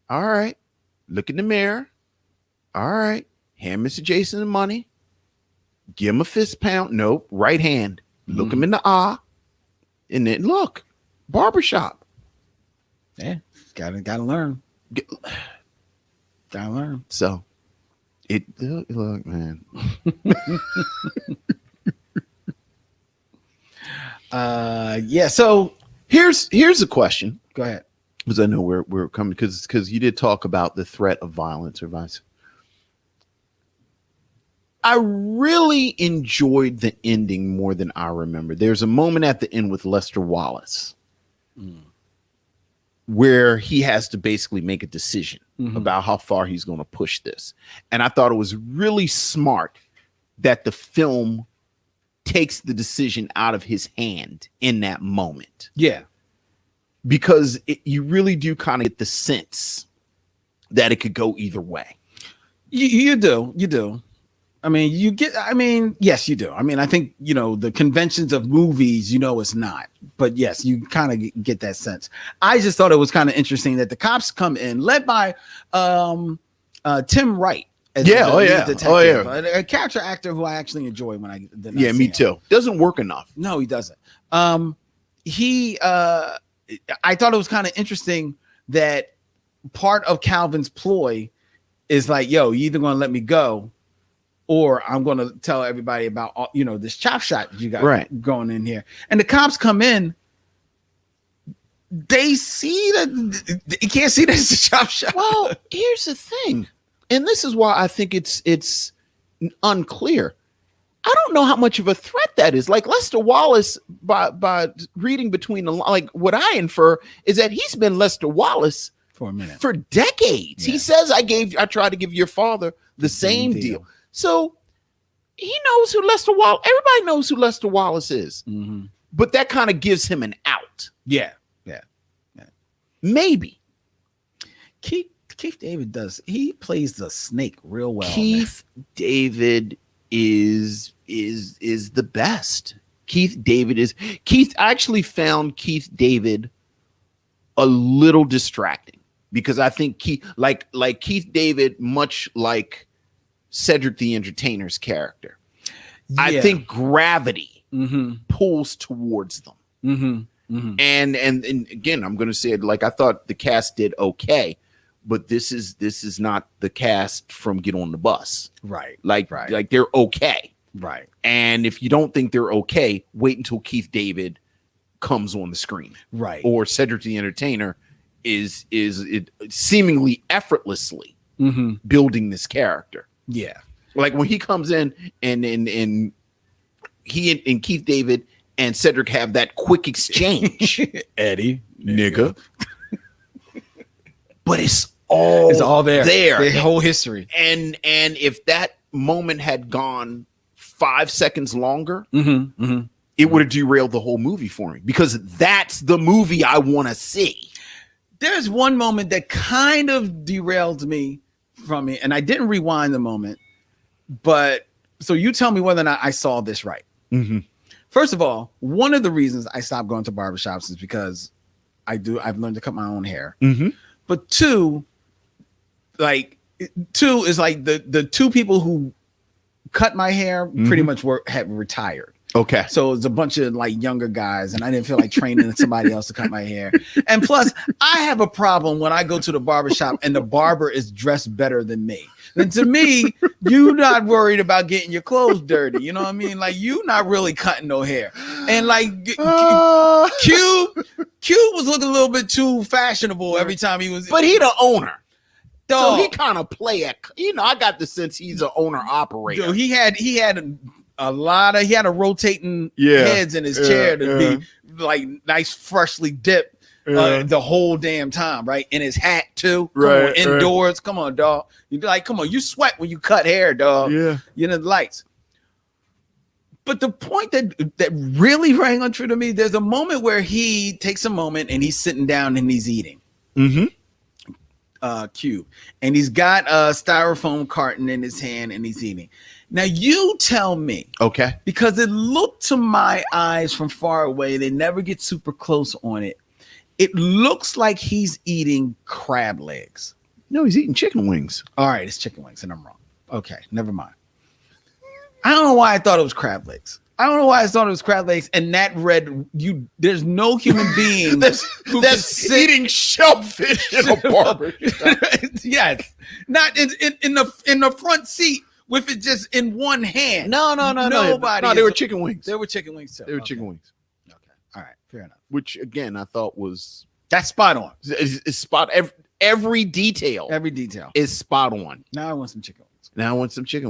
All right. Look in the mirror. All right. Hand Mr. Jason the money. Give him a fist pound. Nope. Right hand. Look him in the eye. And then look. Barbershop. Yeah. Gotta learn. Gotta learn. So look, man. So here's a question. Go ahead. Because I know we're coming, because you did talk about the threat of violence or vice. I really enjoyed the ending more than I remember. There's a moment at the end with Lester Wallace where he has to basically make a decision about how far he's going to push this. And I thought it was really smart that the film takes the decision out of his hand in that moment. Yeah. Because you really do kind of get the sense that it could go either way. You do. I mean, yes, you do. I mean, I think, the conventions of movies, it's not. But yes, you kind of get that sense. I just thought it was kind of interesting that the cops come in, led by Tim Wright. As the lead detective, a character actor who I actually enjoy when I me too. Doesn't work enough. No, he doesn't. I thought it was kind of interesting that part of Calvin's ploy is like, yo, you either going to let me go or I'm going to tell everybody about, this chop shot you got going in here. And the cops come in. They see that you can't see that it's a chop shot. Well, here's the thing. And this is why I think it's unclear. I don't know how much of a threat that is. Like Lester Wallace, by reading between the like, what I infer is that he's been Lester Wallace for a minute, for decades. Yeah. He says, I tried to give your father the same deal. So he knows who Lester Wallace. Everybody knows who Lester Wallace is, but that kind of gives him an out. Yeah. Maybe. Keith David he plays the snake real well. Keith David is the best. I actually found Keith David a little distracting because I think Keith David, much like Cedric the Entertainer's character, I think gravity pulls towards them. And again, I'm going to say it like I thought the cast did okay, but this is not the cast from Get on the Bus. Right. Like they're okay. Right. And if you don't think they're okay, wait until Keith David comes on the screen. Right. Or Cedric the Entertainer is seemingly effortlessly building this character. Yeah. Like when he comes in and he and Keith David and Cedric have that quick exchange. Eddie, nigga. But it's all there. The whole history. And if that moment had gone 5 seconds longer, it would have derailed the whole movie for me because that's the movie I want to see. There's one moment that kind of derailed me from it, and I didn't rewind the moment. But so you tell me whether or not I saw this right. First of all, one of the reasons I stopped going to barbershops is because I've learned to cut my own hair. But two is like the two people who cut my hair pretty much have retired. Okay. So it's a bunch of like younger guys, and I didn't feel like training somebody else to cut my hair. And plus, I have a problem when I go to the barbershop and the barber is dressed better than me. And to me, you're not worried about getting your clothes dirty. You know what I mean? Like, you not really cutting no hair. And like Q was looking a little bit too fashionable every time he was. But he the owner. Dog. So he kind of play at, I got the sense he's an owner operator. Dude, he had a rotating heads in his chair to be like nice, freshly dipped the whole damn time, right? In his hat too. Come on, indoors. Come on, dog. You like, come on, you sweat when you cut hair, dog. Yeah. You know the lights. But the point that really rang untrue to me, there's a moment where he takes a moment and he's sitting down and he's eating. Cube. And he's got a styrofoam carton in his hand and he's eating. Now you tell me. Okay. Because it looked to my eyes from far away, they never get super close on it. It looks like he's eating crab legs. No, he's eating chicken wings. All right, it's chicken wings, and I'm wrong. Okay, never mind. I don't know why I thought it was crab legs. And that there's no human being that's eating shellfish in a barber. Yes. Not in the front seat with it just in one hand. No. Nobody. No, they were chicken wings. They were chicken wings too. They were chicken wings. Okay. All right. Fair enough. Which again, I thought was that's spot on. It's spot every detail. Every detail is spot on. Now I want some chicken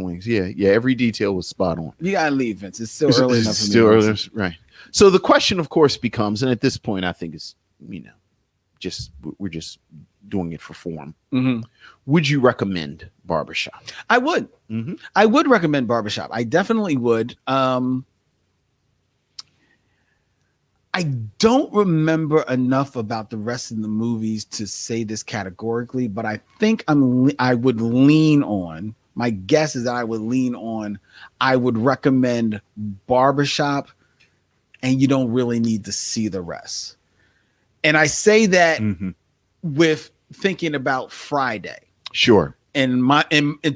wings. Yeah. Every detail was spot on. You gotta leave, Vince. It's still early enough for me. Still early, right? So the question, of course, becomes, and at this point, I think it's we're just doing it for form. Mm-hmm. Would you recommend Barbershop? I would. Mm-hmm. I would recommend Barbershop. I definitely would. I don't remember enough about the rest of the movies to say this categorically, but I think I would lean on. My guess is that I would recommend Barbershop, and you don't really need to see the rest. And I say that with thinking about Friday. Sure. And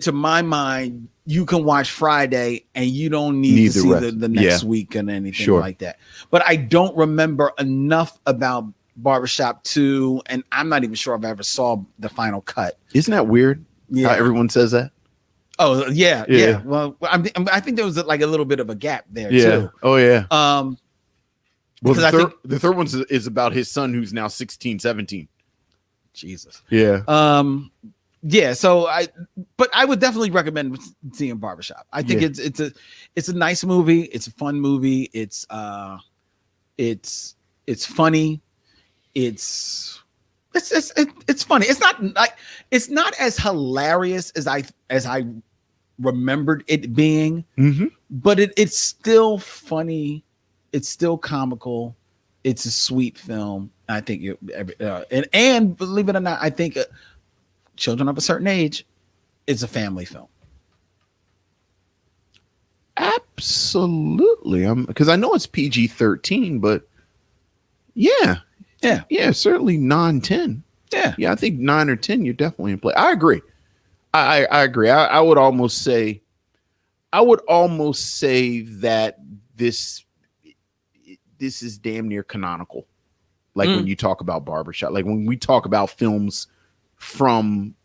to my mind, you can watch Friday and you don't need to see the next week and anything like that. But I don't remember enough about Barbershop 2, and I'm not even sure if I ever saw the final cut. Isn't that weird? Yeah. How everyone says that? Oh, yeah. Well, I think there was like a little bit of a gap there too. Oh, yeah. Well, the third one is about his son who's now 16, 17. Jesus. Yeah. Yeah, so I would definitely recommend seeing Barbershop. I think it's a nice movie. It's a fun movie. It's funny. It's funny. It's funny. It's not as hilarious as I remembered it being, but it's still funny. It's still comical. It's a sweet film. I think and believe it or not, I think children of a certain age, it's a family film. Absolutely. Because I know it's PG-13, but yeah, certainly 9-10. Yeah, I think 9 or 10, you're definitely in play. I agree. I agree. I would almost say that this is damn near canonical. Like when you talk about Barbershop, like when we talk about films from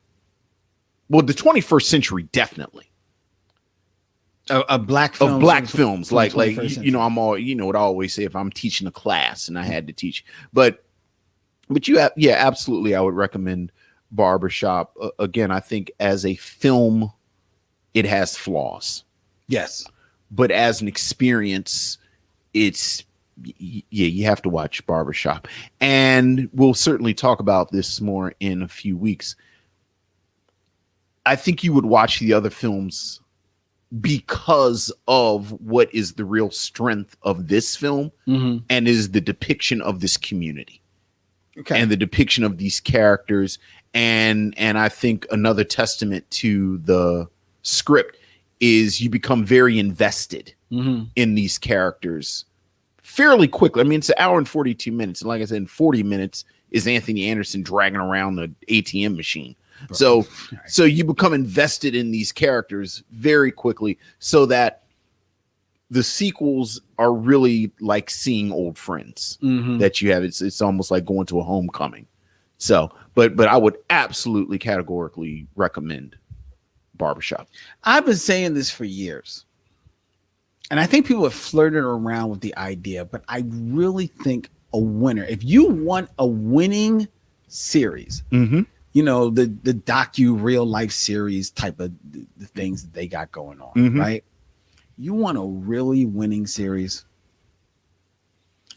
the 21st century, definitely black films like I'm all, what I always say if I'm teaching a class and I had to teach, but you have, absolutely, I would recommend Barbershop. Again, I think as a film it has flaws, yes, but as an experience it's you have to watch Barbershop, and we'll certainly talk about this more in a few weeks. I think you would watch the other films because of what is the real strength of this film, and is the depiction of this community, and the depiction of these characters, and I think another testament to the script is you become very invested in these characters fairly quickly. I mean, it's an hour and 42 minutes. And like I said, in 40 minutes is Anthony Anderson dragging around the ATM machine. Bro. So you become invested in these characters very quickly, so that the sequels are really like seeing old friends that you have. It's almost like going to a homecoming. So, but I would absolutely categorically recommend Barbershop. I've been saying this for years. And I think people have flirted around with the idea, but I really think a winner, if you want a winning series, the docu real life series type of the things that they got going on, right? You want a really winning series,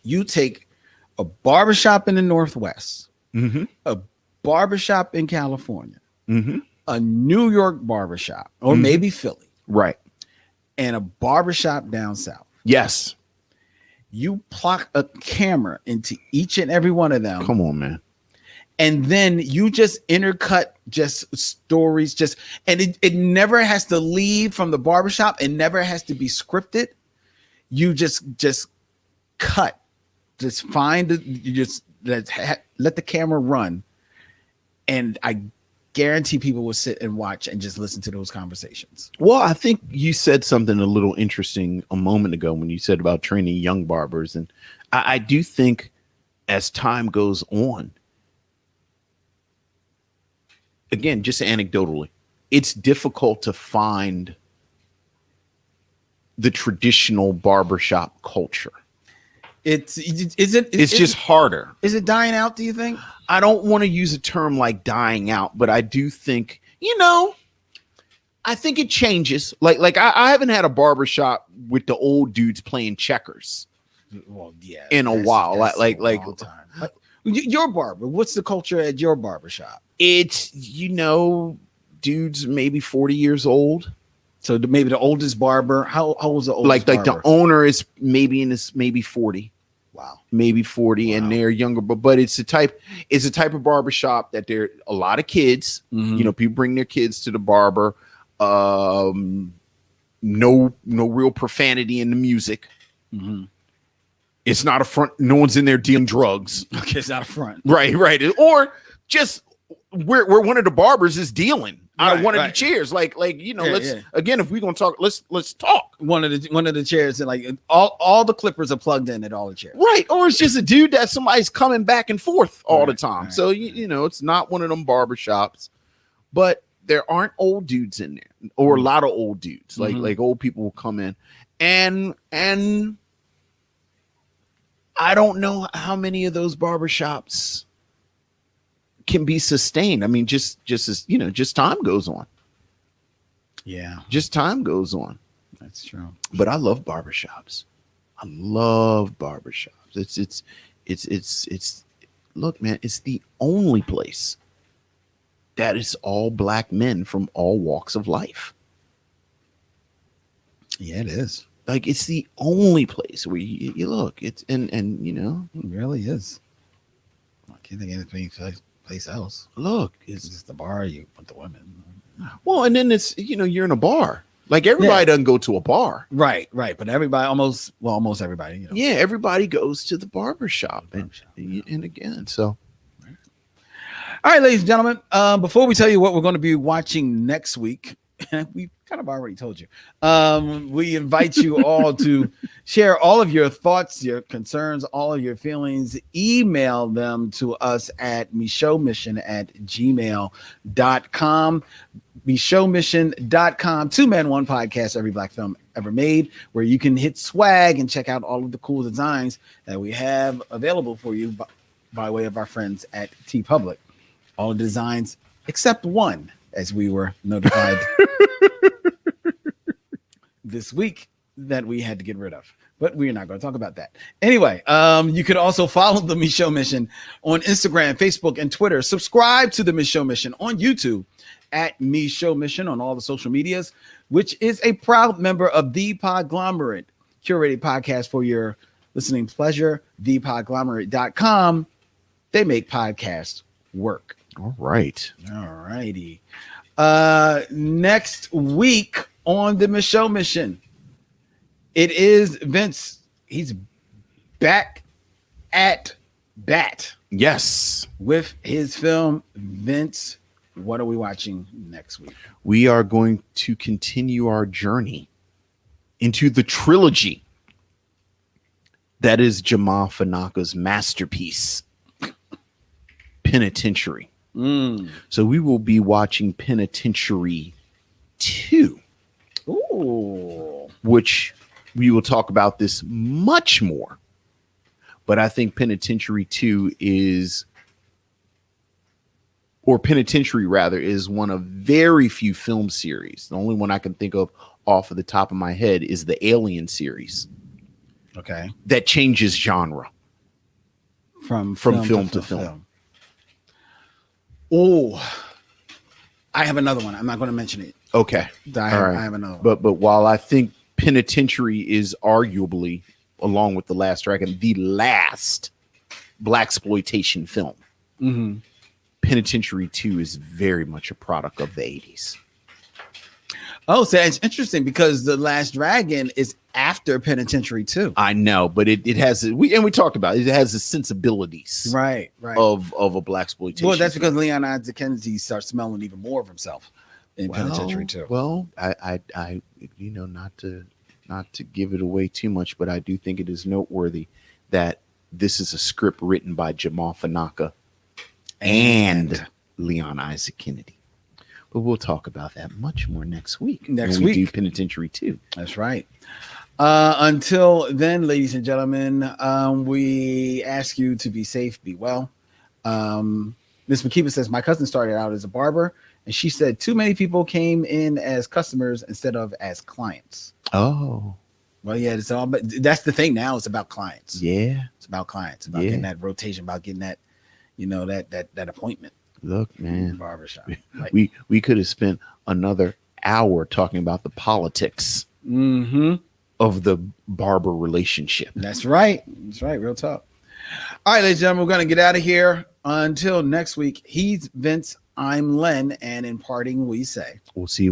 you take a Barbershop in the Northwest, a Barbershop in California, a New York Barbershop, or maybe Philly. Right. And a Barbershop down south. Yes. You plot a camera into each and every one of them. Come on, man. And then you just intercut just stories, and it never has to leave from the barbershop. It never has to be scripted. You just cut. Just find it. You just let the camera run. And I guarantee people will sit and watch and just listen to those conversations. Well, I think you said something a little interesting a moment ago when you said about training young barbers. And I do think as time goes on, again, just anecdotally, it's difficult to find the traditional barbershop culture. It's just harder. Is it dying out, do you think? I don't want to use a term like dying out, but I do think, I think it changes. Like I haven't had a barbershop with the old dudes playing checkers Well, yeah, in a while. That's Like a long time. Your barber. What's the culture at your barbershop? It's, dudes maybe 40 years old. So maybe the oldest barber. How old's the oldest Like barber? the owner is maybe maybe 40. Wow. Maybe 40, and they're younger, but it's a type of barbershop that there a lot of kids. People bring their kids to the barber. No real profanity in the music. It's not a front. No one's in there dealing drugs. Okay, it's not a front. Right. Or just where one of the barbers is dealing out of one of the chairs. Let's again, if we're gonna talk, let's talk. One of the chairs, and like all the clippers are plugged in at all the chairs. Right. Or it's just a dude that somebody's coming back and forth all the time. Right. So it's not one of them barbershops, but there aren't old dudes in there, or a lot of old dudes. Like old people will come in, and I don't know how many of those barbershops can be sustained. I mean, just as just time goes on. Yeah, just time goes on. That's true. But I love barbershops. I love barbershops. It's look, man, it's the only place that is all black men from all walks of life. Yeah, it is. Like, it's the only place where you look. It's and it really is. I can't think of anything place else. Look, it's just the bar. You put the women. Well, and then it's you're in a bar. Like, everybody doesn't go to a bar. Right. But everybody, almost everybody. Yeah, everybody goes to the barbershop. And again, so. All right, ladies and gentlemen, before we tell you what we're going to be watching next week, we kind of already told you, we invite you all to share all of your thoughts, your concerns, all of your feelings. Email them to us at micheauxmission@gmail.com. micheauxmission.com. 2 Men 1 Podcast, every black film ever made, where you can hit swag and check out all of the cool designs that we have available for you by way of our friends at TeePublic. All the designs except one, as we were notified this week that we had to get rid of. But we're not going to talk about that. Anyway, you can also follow the Micheaux Mission on Instagram, Facebook, and Twitter. Subscribe to the Micheaux Mission on YouTube at Micheaux Mission on all the social medias, which is a proud member of The Podglomerate, curated podcast for your listening pleasure. ThePodglomerate.com. They make podcasts work. All right. All righty. Next week on the Micheaux Mission, it is Vince. He's back at bat. Yes. With his film, Vince. What are we watching next week? We are going to continue our journey into the trilogy that is Jamal Fanaka's masterpiece, Penitentiary. So we will be watching Penitentiary 2. Ooh. Which we will talk about this much more. But I think Penitentiary 2 Penitentiary rather, is one of very few film series. The only one I can think of off of the top of my head is the Alien series. Okay. That changes genre. From film to film. Oh, I have another one. I'm not going to mention it. Okay. I have another one. But while I think Penitentiary is arguably, along with The Last Dragon, the last blaxploitation film, Penitentiary 2 is very much a product of the 80s. Oh, so it's interesting because The Last Dragon is after Penitentiary 2. I know, but it has we talked about it. It has the sensibilities right of a blaxploitation. Well, that's because Leon Isaac Kennedy starts smelling even more of himself in Penitentiary 2. Well, I not to give it away too much, but I do think it is noteworthy that this is a script written by Jamal Fanaka and Leon Isaac Kennedy. But we'll talk about that much more next week. Next when we week. do Penitentiary 2. That's right. Until then, ladies and gentlemen, we ask you to be safe, be well. Ms. McKeever says, my cousin started out as a barber, and she said too many people came in as customers instead of as clients. Oh. Well, yeah, it's all, but that's the thing now. It's about clients. Yeah. It's about clients, about getting that rotation, about getting that that appointment. Look, man, Barbershop. Like, we could have spent another hour talking about the politics of the barber relationship. That's right. That's right. Real talk. All right, ladies and gentlemen, we're going to get out of here. Until next week, he's Vince, I'm Len, and in parting, we say, We'll see you